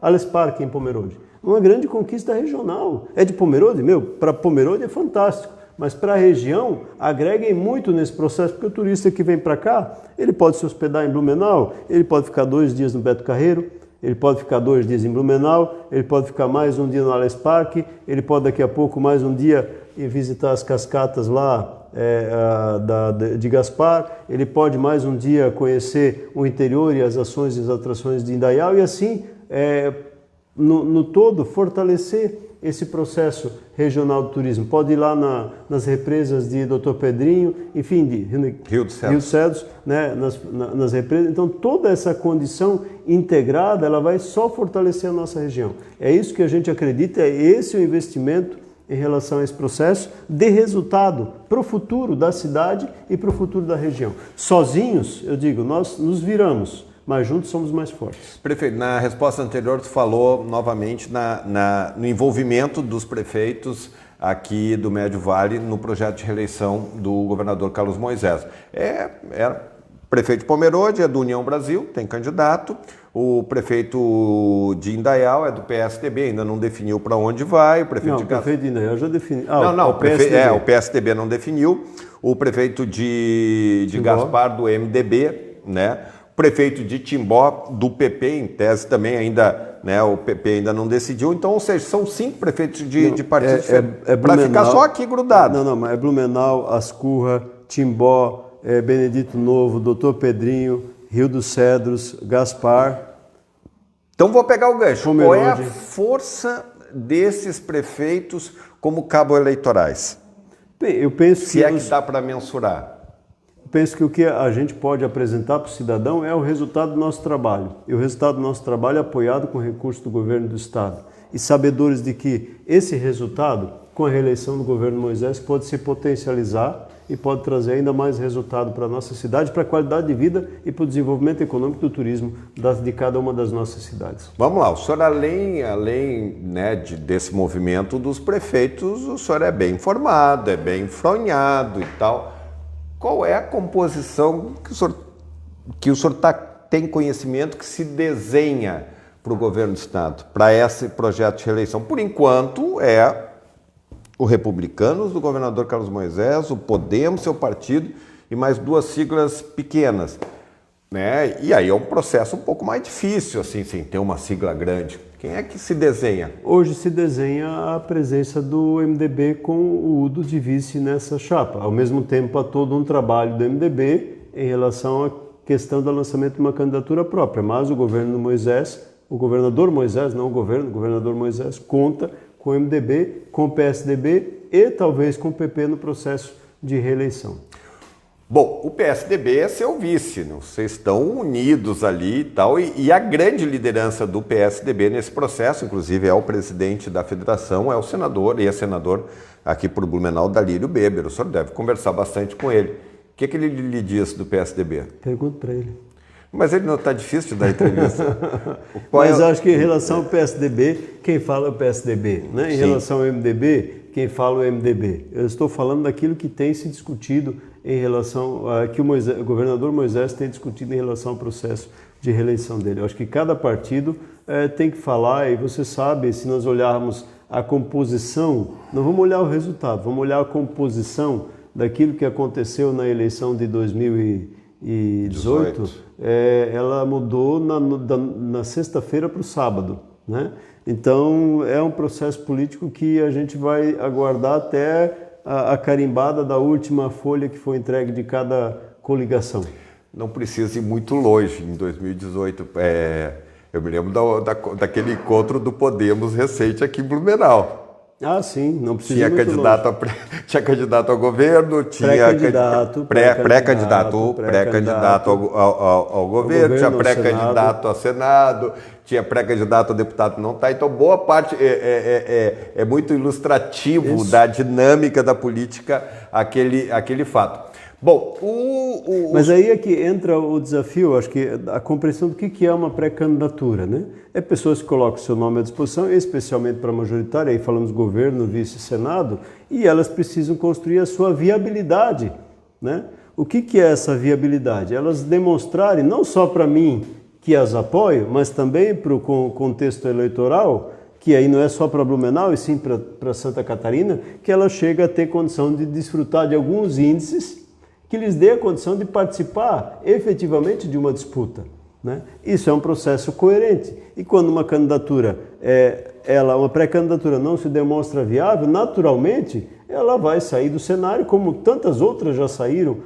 Alles Park em Pomerode. Uma grande conquista regional. É de Pomerode? Para Pomerode é fantástico. Mas para a região, agreguem muito nesse processo, porque o turista que vem para cá, ele pode se hospedar em Blumenau, ele pode ficar 2 dias no Beto Carreiro, ele pode ficar 2 dias em Blumenau, ele pode ficar mais um dia no Alles Park, ele pode daqui a pouco mais um dia ir visitar as cascatas lá de Gaspar, ele pode mais um dia conhecer o interior e as ações e as atrações de Indaial e assim, no todo, fortalecer esse processo regional do turismo. Pode ir lá nas represas de Dr. Pedrinho, enfim, de Rio dos Cedros, né, nas represas. Então, toda essa condição integrada, ela vai só fortalecer a nossa região. É isso que a gente acredita, é esse o investimento em relação a esse processo de resultado para o futuro da cidade e para o futuro da região. Sozinhos, eu digo, nós nos viramos, mas juntos somos mais fortes. Prefeito, na resposta anterior tu falou novamente no envolvimento dos prefeitos aqui do Médio Vale no projeto de reeleição do governador Carlos Moisés. Prefeito de Pomerode é do União Brasil, tem candidato. O prefeito de Indaial é do PSDB, ainda não definiu para onde vai. O prefeito de Indaial já definiu. O PSDB não definiu. O prefeito de Gaspar, do MDB, né? O prefeito de Timbó, do PP, em tese também ainda, né? O PP ainda não decidiu. Então, ou seja, são 5 prefeitos de partidos para ficar só aqui grudado. Não, mas é Blumenau, Ascurra, Timbó, Benedito Novo, Dr. Pedrinho, Rio dos Cedros, Gaspar. Então vou pegar o gancho. Pomerode. Qual é a força desses prefeitos como cabo eleitorais? Bem, eu penso que dá para mensurar. Penso que o que a gente pode apresentar para o cidadão é o resultado do nosso trabalho. E o resultado do nosso trabalho é apoiado com recursos do governo do Estado. E sabedores de que esse resultado, com a reeleição do governo Moisés, pode se potencializar e pode trazer ainda mais resultado para a nossa cidade, para a qualidade de vida e para o desenvolvimento econômico do turismo de cada uma das nossas cidades. Vamos lá, o senhor além né, desse movimento dos prefeitos, o senhor é bem informado, é bem enfronhado e tal. Qual é a composição que o senhor tem conhecimento que se desenha para o governo do Estado, para esse projeto de reeleição? Por enquanto, é o Republicanos do governador Carlos Moisés, o Podemos, seu partido, e mais 2 siglas pequenas. Né? E aí é um processo um pouco mais difícil, assim, sem ter uma sigla grande. Quem é que se desenha? Hoje se desenha a presença do MDB com o Udo de vice nessa chapa. Ao mesmo tempo, há todo um trabalho do MDB em relação à questão do lançamento de uma candidatura própria. Mas o governo Moisés, o governador Moisés, não o governador Moisés, conta com o MDB, com o PSDB e talvez com o PP no processo de reeleição. Bom, o PSDB é seu vice, né? Vocês estão unidos ali e tal, e a grande liderança do PSDB nesse processo, inclusive é o presidente da federação, é o senador, e é senador aqui por Blumenau, Dalírio Beber. O senhor deve conversar bastante com ele. que ele lhe disse do PSDB? Pergunto para ele. Mas ele não está difícil de dar entrevista. Mas acho que em relação ao PSDB, quem fala é o PSDB. Né? Em relação ao MDB, quem fala é o MDB. Eu estou falando daquilo que tem se discutido em relação a que o governador Moisés tem discutido em relação ao processo de reeleição dele. Eu acho que cada partido tem que falar, e você sabe, se nós olharmos a composição, não vamos olhar o resultado, vamos olhar a composição daquilo que aconteceu na eleição de 2018, ela mudou na sexta-feira para o sábado, né? Então é um processo político que a gente vai aguardar até a carimbada da última folha que foi entregue de cada coligação. Não precisa ir muito longe. Em 2018, eu me lembro daquele encontro do Podemos recente aqui em Blumenau. Ah, sim, não precisa ir muito longe. Tinha candidato ao governo, tinha pré-candidato ao governo, tinha pré-candidato ao Senado, tinha pré-candidato a deputado, não está. Então, boa parte é muito ilustrativo da dinâmica da política aquele fato. Bom, Mas aí é que entra o desafio, acho que a compreensão do que é uma pré-candidatura, né? É pessoas que colocam seu nome à disposição, especialmente para a majoritária, aí falamos governo, vice, senado, e elas precisam construir a sua viabilidade, né? O que é essa viabilidade? Elas demonstrarem, não só para mim que as apoio, mas também para o contexto eleitoral, que aí não é só para Blumenau, e sim para Santa Catarina, que ela chega a ter condição de desfrutar de alguns índices que lhes dê a condição de participar efetivamente de uma disputa, né? Isso é um processo coerente. E quando uma candidatura, uma pré-candidatura não se demonstra viável, naturalmente ela vai sair do cenário, como tantas outras já saíram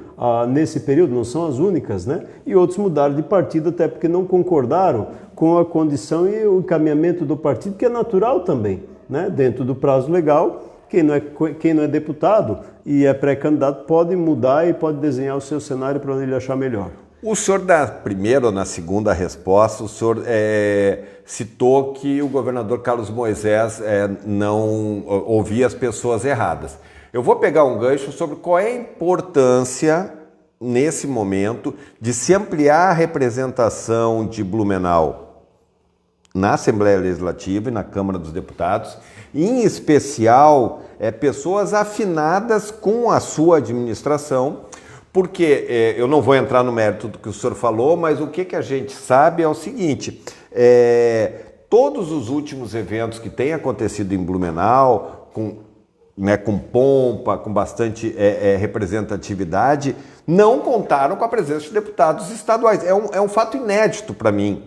nesse período, não são as únicas, né? E outros mudaram de partido até porque não concordaram com a condição e o encaminhamento do partido, que é natural também, né? Dentro do prazo legal. Quem não é deputado e é pré-candidato pode mudar e pode desenhar o seu cenário para onde ele achar melhor. O senhor, na primeira ou na segunda resposta, o senhor citou que o governador Carlos Moisés não ouvia as pessoas erradas. Eu vou pegar um gancho sobre qual é a importância, nesse momento, de se ampliar a representação de Blumenau na Assembleia Legislativa e na Câmara dos Deputados, em especial pessoas afinadas com a sua administração, porque eu não vou entrar no mérito do que o senhor falou, mas o que a gente sabe é o seguinte, todos os últimos eventos que têm acontecido em Blumenau, com pompa, com bastante representatividade, não contaram com a presença de deputados estaduais. É um fato inédito para mim,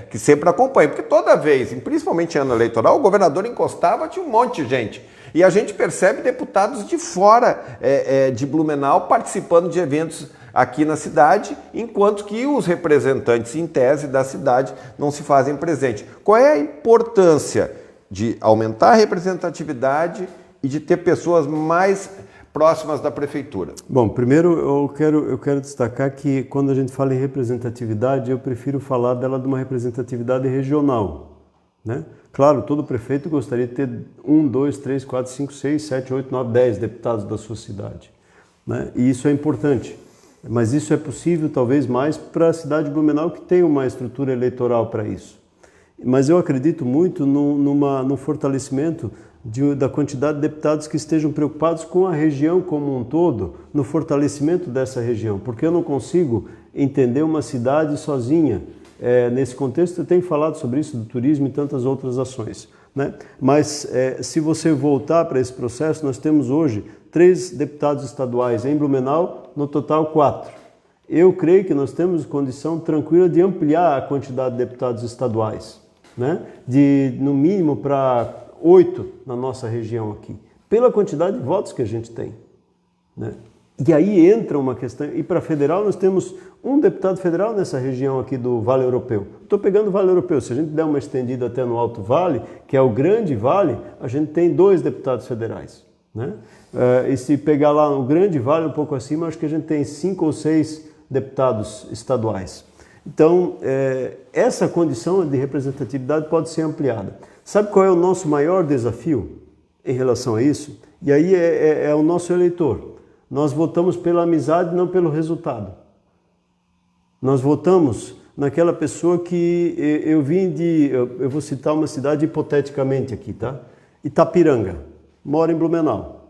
que sempre acompanho, porque toda vez, principalmente em ano eleitoral, o governador encostava, tinha um monte de gente. E a gente percebe deputados de fora de Blumenau participando de eventos aqui na cidade, enquanto que os representantes, em tese, da cidade não se fazem presente. Qual é a importância de aumentar a representatividade e de ter pessoas mais próximas da prefeitura? Bom, primeiro eu quero destacar que quando a gente fala em representatividade, eu prefiro falar dela de uma representatividade regional, né? Claro, todo prefeito gostaria de ter 1, 2, 3, 4, 5, 6, 7, 8, 9, 10 deputados da sua cidade, né? E isso é importante, mas isso é possível talvez mais para a cidade de Blumenau, que tem uma estrutura eleitoral para isso. Mas eu acredito muito no fortalecimento da quantidade de deputados que estejam preocupados com a região como um todo, no fortalecimento dessa região, porque eu não consigo entender uma cidade sozinha. Nesse contexto, eu tenho falado sobre isso, do turismo e tantas outras ações, né? Mas se você voltar para esse processo, nós temos hoje 3 deputados estaduais em Blumenau, no total 4. Eu creio que nós temos condição tranquila de ampliar a quantidade de deputados estaduais, né? No mínimo para 8 na nossa região aqui, pela quantidade de votos que a gente tem, né? E aí entra uma questão, e para federal nós temos um deputado federal nessa região aqui do Vale Europeu. Estou pegando o Vale Europeu, se a gente der uma estendida até no Alto Vale, que é o Grande Vale, a gente tem 2 deputados federais, né? E se pegar lá no Grande Vale, um pouco acima, acho que a gente tem 5 ou 6 deputados estaduais. Então, essa condição de representatividade pode ser ampliada. Sabe qual é o nosso maior desafio em relação a isso? E aí é o nosso eleitor. Nós votamos pela amizade, não pelo resultado. Nós votamos naquela pessoa que eu vou citar uma cidade hipoteticamente aqui, tá? Itapiranga, moro em Blumenau.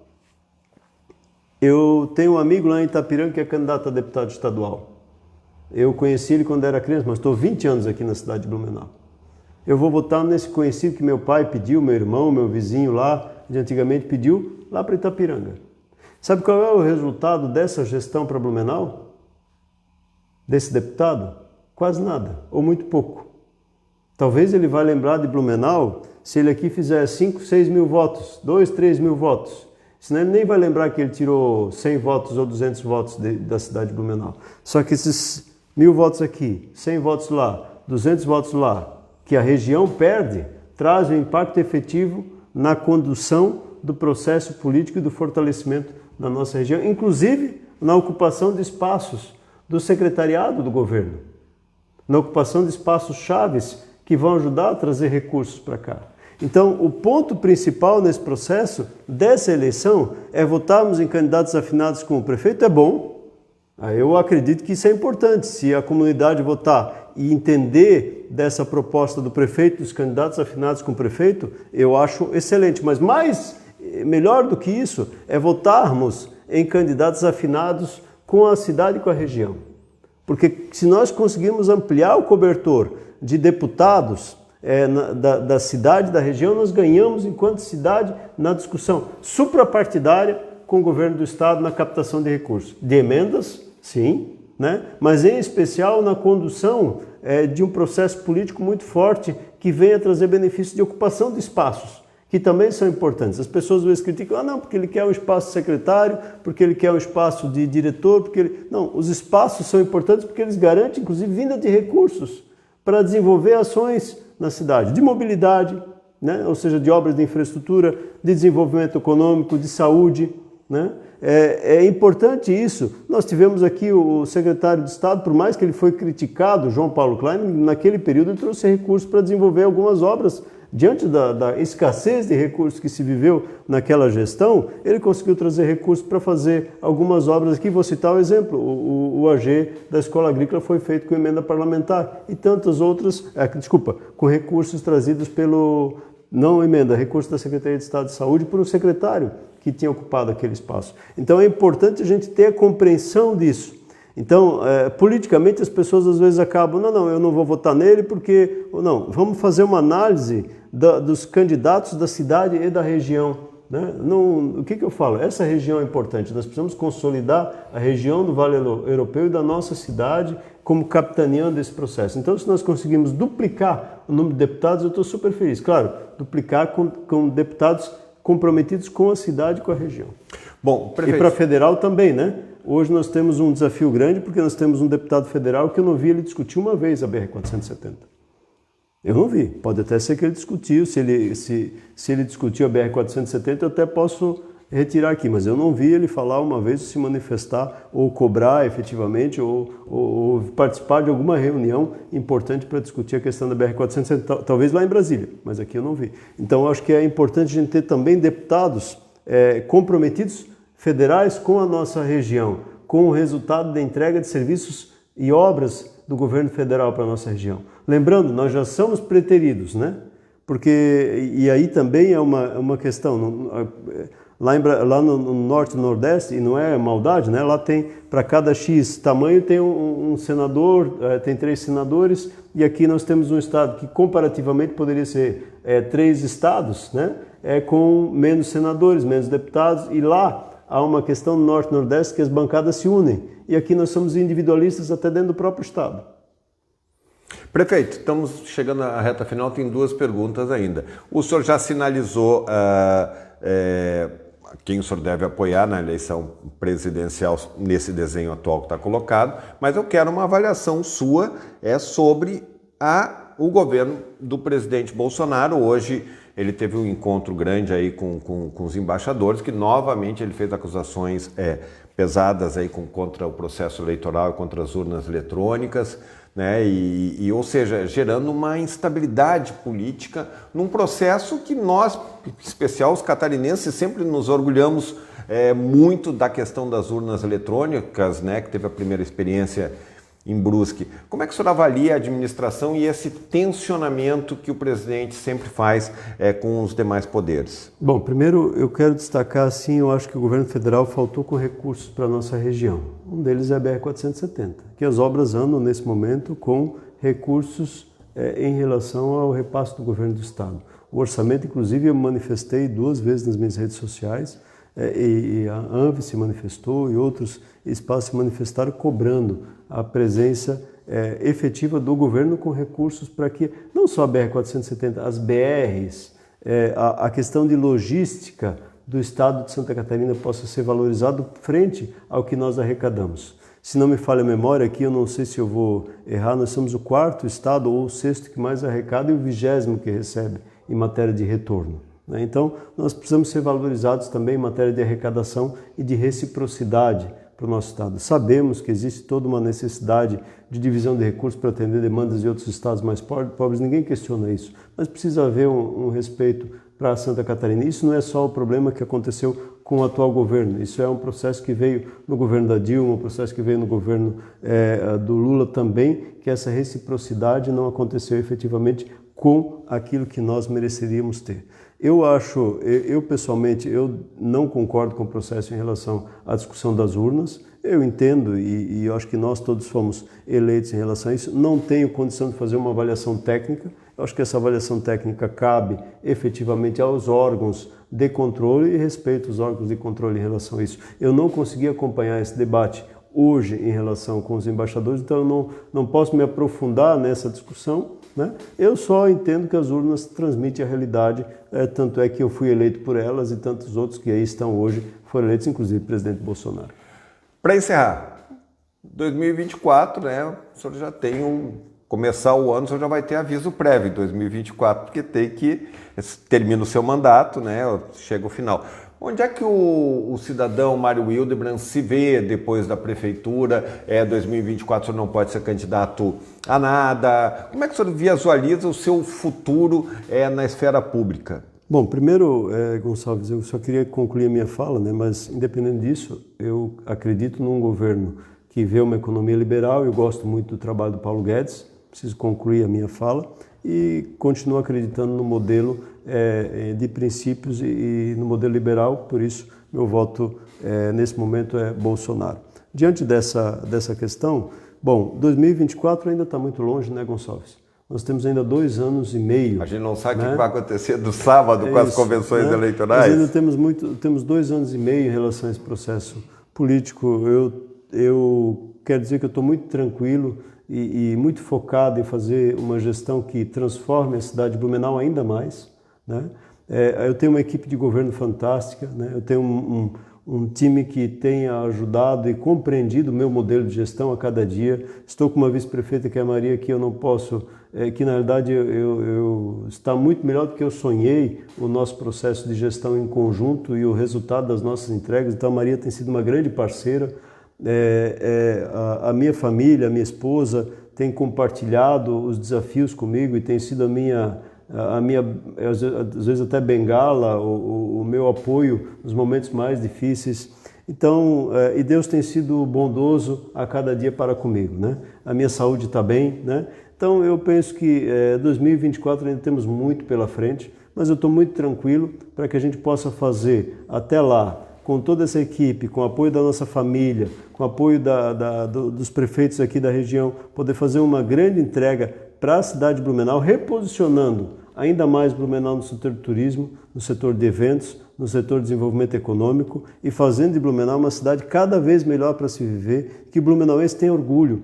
Eu tenho um amigo lá em Itapiranga que é candidato a deputado estadual. Eu conheci ele quando era criança, mas estou 20 anos aqui na cidade de Blumenau. Eu vou votar nesse conhecido que meu pai pediu, meu irmão, meu vizinho lá, de antigamente pediu, lá para Itapiranga. Sabe qual é o resultado dessa gestão para Blumenau? Desse deputado? Quase nada, ou muito pouco. Talvez ele vá lembrar de Blumenau se ele aqui fizer 5, 6 mil votos, 2, 3 mil votos. Senão ele nem vai lembrar que ele tirou 100 votos ou 200 votos da cidade de Blumenau. Só que esses 1000 votos aqui, 100 votos lá, 200 votos lá, que a região perde, traz um impacto efetivo na condução do processo político e do fortalecimento da nossa região, inclusive na ocupação de espaços do secretariado do governo, na ocupação de espaços chaves que vão ajudar a trazer recursos para cá. Então, o ponto principal nesse processo dessa eleição é votarmos em candidatos afinados com o prefeito. É bom, eu acredito que isso é importante. Se a comunidade votar e entender dessa proposta do prefeito, dos candidatos afinados com o prefeito, eu acho excelente. Mas melhor do que isso é votarmos em candidatos afinados com a cidade e com a região. Porque se nós conseguirmos ampliar o cobertor de deputados da cidade, da região, nós ganhamos enquanto cidade na discussão suprapartidária com o governo do estado na captação de recursos. De emendas, sim, né? Mas em especial na condução de um processo político muito forte que venha trazer benefícios de ocupação de espaços, que também são importantes. As pessoas às vezes criticam, não, porque ele quer um espaço secretário, porque ele quer um espaço de diretor, porque ele... Não, os espaços são importantes porque eles garantem, inclusive, vinda de recursos para desenvolver ações na cidade, de mobilidade, né? Ou seja, de obras de infraestrutura, de desenvolvimento econômico, de saúde, né? É importante isso. Nós tivemos aqui o secretário de Estado, por mais que ele foi criticado, João Paulo Klein, naquele período ele trouxe recursos para desenvolver algumas obras. Diante da escassez de recursos que se viveu naquela gestão, ele conseguiu trazer recursos para fazer algumas obras aqui. Vou citar um exemplo, o AG da Escola Agrícola foi feito com emenda parlamentar e tantas outras, com recursos trazidos recursos da Secretaria de Estado de Saúde por um secretário que tinha ocupado aquele espaço. Então é importante a gente ter a compreensão disso. Então, politicamente as pessoas às vezes acabam, eu não vou votar nele porque... Não, vamos fazer uma análise dos candidatos da cidade e da região. Né? O que eu falo? Essa região é importante, nós precisamos consolidar a região do Vale Europeu e da nossa cidade como capitaneando esse processo. Então, se nós conseguimos duplicar o número de deputados, eu estou super feliz. Claro, duplicar com deputados comprometidos com a cidade e com a região. Bom, prefeito... E para federal também, né? Hoje nós temos um desafio grande porque nós temos um deputado federal que eu não vi ele discutir uma vez a BR-470. Eu não vi. Pode até ser que ele discutiu. Se ele discutiu a BR-470, eu até posso retirar aqui. Mas eu não vi ele falar uma vez, se manifestar ou cobrar efetivamente ou participar de alguma reunião importante para discutir a questão da BR-470. Talvez lá em Brasília, mas aqui eu não vi. Então eu acho que é importante a gente ter também deputados comprometidos federais com a nossa região, com o resultado da entrega de serviços e obras do governo federal para a nossa região. Lembrando, nós já somos preteridos, né? Porque, e aí também é uma questão, lá no Norte e no Nordeste, e não é maldade, né? Lá tem, para cada X tamanho, tem um senador, tem 3 senadores, e aqui nós temos um estado que comparativamente poderia ser 3 estados, né? Com menos senadores, menos deputados, e lá há uma questão no Norte e Nordeste que as bancadas se unem. E aqui nós somos individualistas até dentro do próprio estado. Prefeito, estamos chegando à reta final, tem 2 perguntas ainda. O senhor já sinalizou quem o senhor deve apoiar na eleição presidencial nesse desenho atual que está colocado, mas eu quero uma avaliação sua sobre o governo do presidente Bolsonaro. Hoje ele teve um encontro grande aí com os embaixadores, que novamente ele fez acusações pesadas aí contra o processo eleitoral e contra as urnas eletrônicas, né? Ou seja, gerando uma instabilidade política num processo que nós, em especial os catarinenses, sempre nos orgulhamos muito da questão das urnas eletrônicas, né, que teve a primeira experiência em Brusque. Como é que o senhor avalia a administração e esse tensionamento que o presidente sempre faz com os demais poderes? Bom, primeiro eu quero destacar, assim, eu acho que o governo federal faltou com recursos para a nossa região. Um deles é a BR-470, que as obras andam nesse momento com recursos em relação ao repasse do governo do estado. O orçamento, inclusive, eu manifestei 2 vezes nas minhas redes sociais, e a ANVE se manifestou e outros espaços se manifestaram cobrando a presença efetiva do governo com recursos para que, não só a BR-470, as BRs, a questão de logística do estado de Santa Catarina possa ser valorizado frente ao que nós arrecadamos. Se não me falha a memória aqui, eu não sei se eu vou errar, nós somos o 4º estado ou o 6º que mais arrecada e o 20º que recebe em matéria de retorno. Então, nós precisamos ser valorizados também em matéria de arrecadação e de reciprocidade para o nosso estado. Sabemos que existe toda uma necessidade de divisão de recursos para atender demandas de outros estados mais pobres, ninguém questiona isso, mas precisa haver um respeito para Santa Catarina. Isso não é só o problema que aconteceu com o atual governo, isso é um processo que veio no governo da Dilma, um processo que veio no governo do Lula também, que essa reciprocidade não aconteceu efetivamente com aquilo que nós mereceríamos ter. Eu pessoalmente, eu não concordo com o processo em relação à discussão das urnas. Eu entendo e eu acho que nós todos fomos eleitos em relação a isso. Não tenho condição de fazer uma avaliação técnica. Eu acho que essa avaliação técnica cabe efetivamente aos órgãos de controle e respeito os órgãos de controle em relação a isso. Eu não consegui acompanhar esse debate hoje em relação com os embaixadores, então eu não posso me aprofundar nessa discussão. Eu só entendo que as urnas transmitem a realidade, tanto é que eu fui eleito por elas e tantos outros que aí estão hoje foram eleitos, inclusive o presidente Bolsonaro. Para encerrar, 2024, o senhor já tem começar o ano, o senhor já vai ter aviso prévio em 2024, porque termina o seu mandato, chega o final. Onde é que o cidadão Mário Hildebrand se vê depois da prefeitura? 2024 o senhor não pode ser candidato a nada. Como é que o senhor visualiza o seu futuro na esfera pública? Bom, primeiro, Gonçalves, eu só queria concluir a minha fala, mas independente disso, eu acredito num governo que vê uma economia liberal. Eu gosto muito do trabalho do Paulo Guedes, preciso concluir a minha fala, e continuo acreditando no modelo de princípios e no modelo liberal, por isso meu voto nesse momento é Bolsonaro. Diante dessa questão, bom, 2024 ainda está muito longe, Gonçalves? Nós temos ainda 2 anos e meio. A gente não sabe o que vai acontecer do sábado com as convenções eleitorais. Nós ainda temos 2 anos e meio em relação a esse processo político. Eu quero dizer que eu estou muito tranquilo e muito focado em fazer uma gestão que transforme a cidade de Blumenau ainda mais. Eu tenho uma equipe de governo fantástica, eu tenho um time que tenha ajudado e compreendido o meu modelo de gestão a cada dia. Estou com uma vice-prefeita que é a Maria, que eu não posso, que na verdade está muito melhor do que eu sonhei o nosso processo de gestão em conjunto e o resultado das nossas entregas. Então a Maria tem sido uma grande parceira. A minha família, a minha esposa tem compartilhado os desafios comigo e tem sido a minha, às vezes até bengala, o meu apoio nos momentos mais difíceis. Então, e Deus tem sido bondoso a cada dia para comigo, A minha saúde está bem, Então, eu penso que 2024 ainda temos muito pela frente, mas eu estou muito tranquilo para que a gente possa fazer até lá, com toda essa equipe, com o apoio da nossa família, com o apoio dos prefeitos aqui da região, poder fazer uma grande entrega para a cidade de Blumenau, reposicionando ainda mais Blumenau no setor de turismo, no setor de eventos, no setor de desenvolvimento econômico e fazendo de Blumenau uma cidade cada vez melhor para se viver, que blumenauense tem orgulho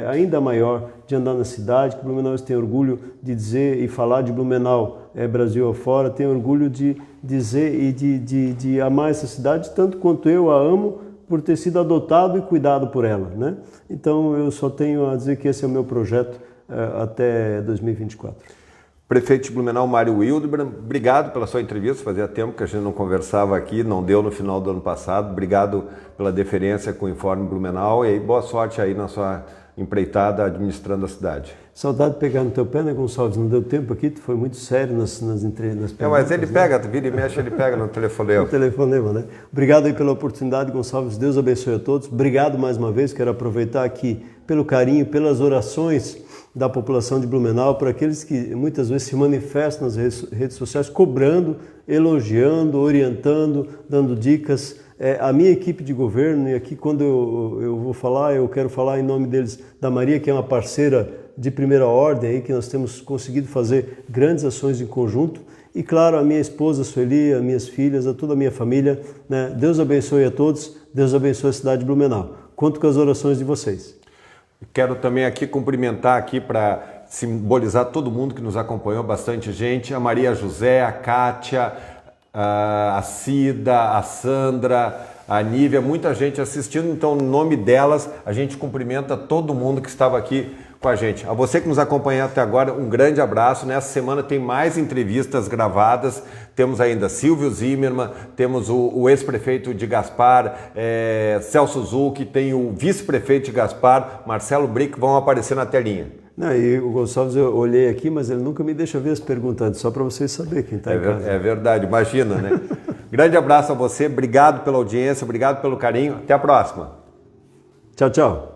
ainda maior de andar na cidade, que blumenauense tem orgulho de dizer e falar de Blumenau Brasil afora, tem orgulho de dizer e de amar essa cidade tanto quanto eu a amo por ter sido adotado e cuidado por ela, Então eu só tenho a dizer que esse é o meu projeto até 2024. Prefeito de Blumenau, Mário Hildebrand, obrigado pela sua entrevista, fazia tempo que a gente não conversava aqui, não deu no final do ano passado, obrigado pela deferência com o Informe Blumenau e boa sorte aí na sua empreitada administrando a cidade. Saudade de pegar no teu pé, né, Gonçalves? Não deu tempo aqui, tu foi muito sério nas perguntas. Mas ele pega, vira e mexe, ele pega no telefonema. No telefonema, né? Obrigado aí pela oportunidade, Gonçalves, Deus abençoe a todos. Obrigado mais uma vez, quero aproveitar aqui pelo carinho, pelas orações da população de Blumenau, para aqueles que muitas vezes se manifestam nas redes sociais, cobrando, elogiando, orientando, dando dicas. A minha equipe de governo, e aqui quando eu vou falar, eu quero falar em nome deles, da Maria, que é uma parceira de primeira ordem, aí, que nós temos conseguido fazer grandes ações em conjunto, e claro, a minha esposa Sueli, as minhas filhas, a toda a minha família, né? Deus abençoe a todos, Deus abençoe a cidade de Blumenau. Conto com as orações de vocês. Quero também aqui cumprimentar aqui para simbolizar todo mundo que nos acompanhou, bastante gente, a Maria José, a Kátia, a Cida, a Sandra, a Nívia, muita gente assistindo, então em nome delas a gente cumprimenta todo mundo que estava aqui com a gente. A você que nos acompanhou até agora, um grande abraço. Nessa semana tem mais entrevistas gravadas, temos ainda Silvio Zimmermann, temos o ex-prefeito de Gaspar, Celso Zucchi, tem o vice-prefeito de Gaspar, Marcelo Brick, vão aparecer na telinha. Não, e o Gonçalves, eu olhei aqui, mas ele nunca me deixa ver as perguntas antes, só para vocês saberem quem está em casa. É verdade, imagina, né? Grande abraço a você, obrigado pela audiência, obrigado pelo carinho, até a próxima. Tchau, tchau.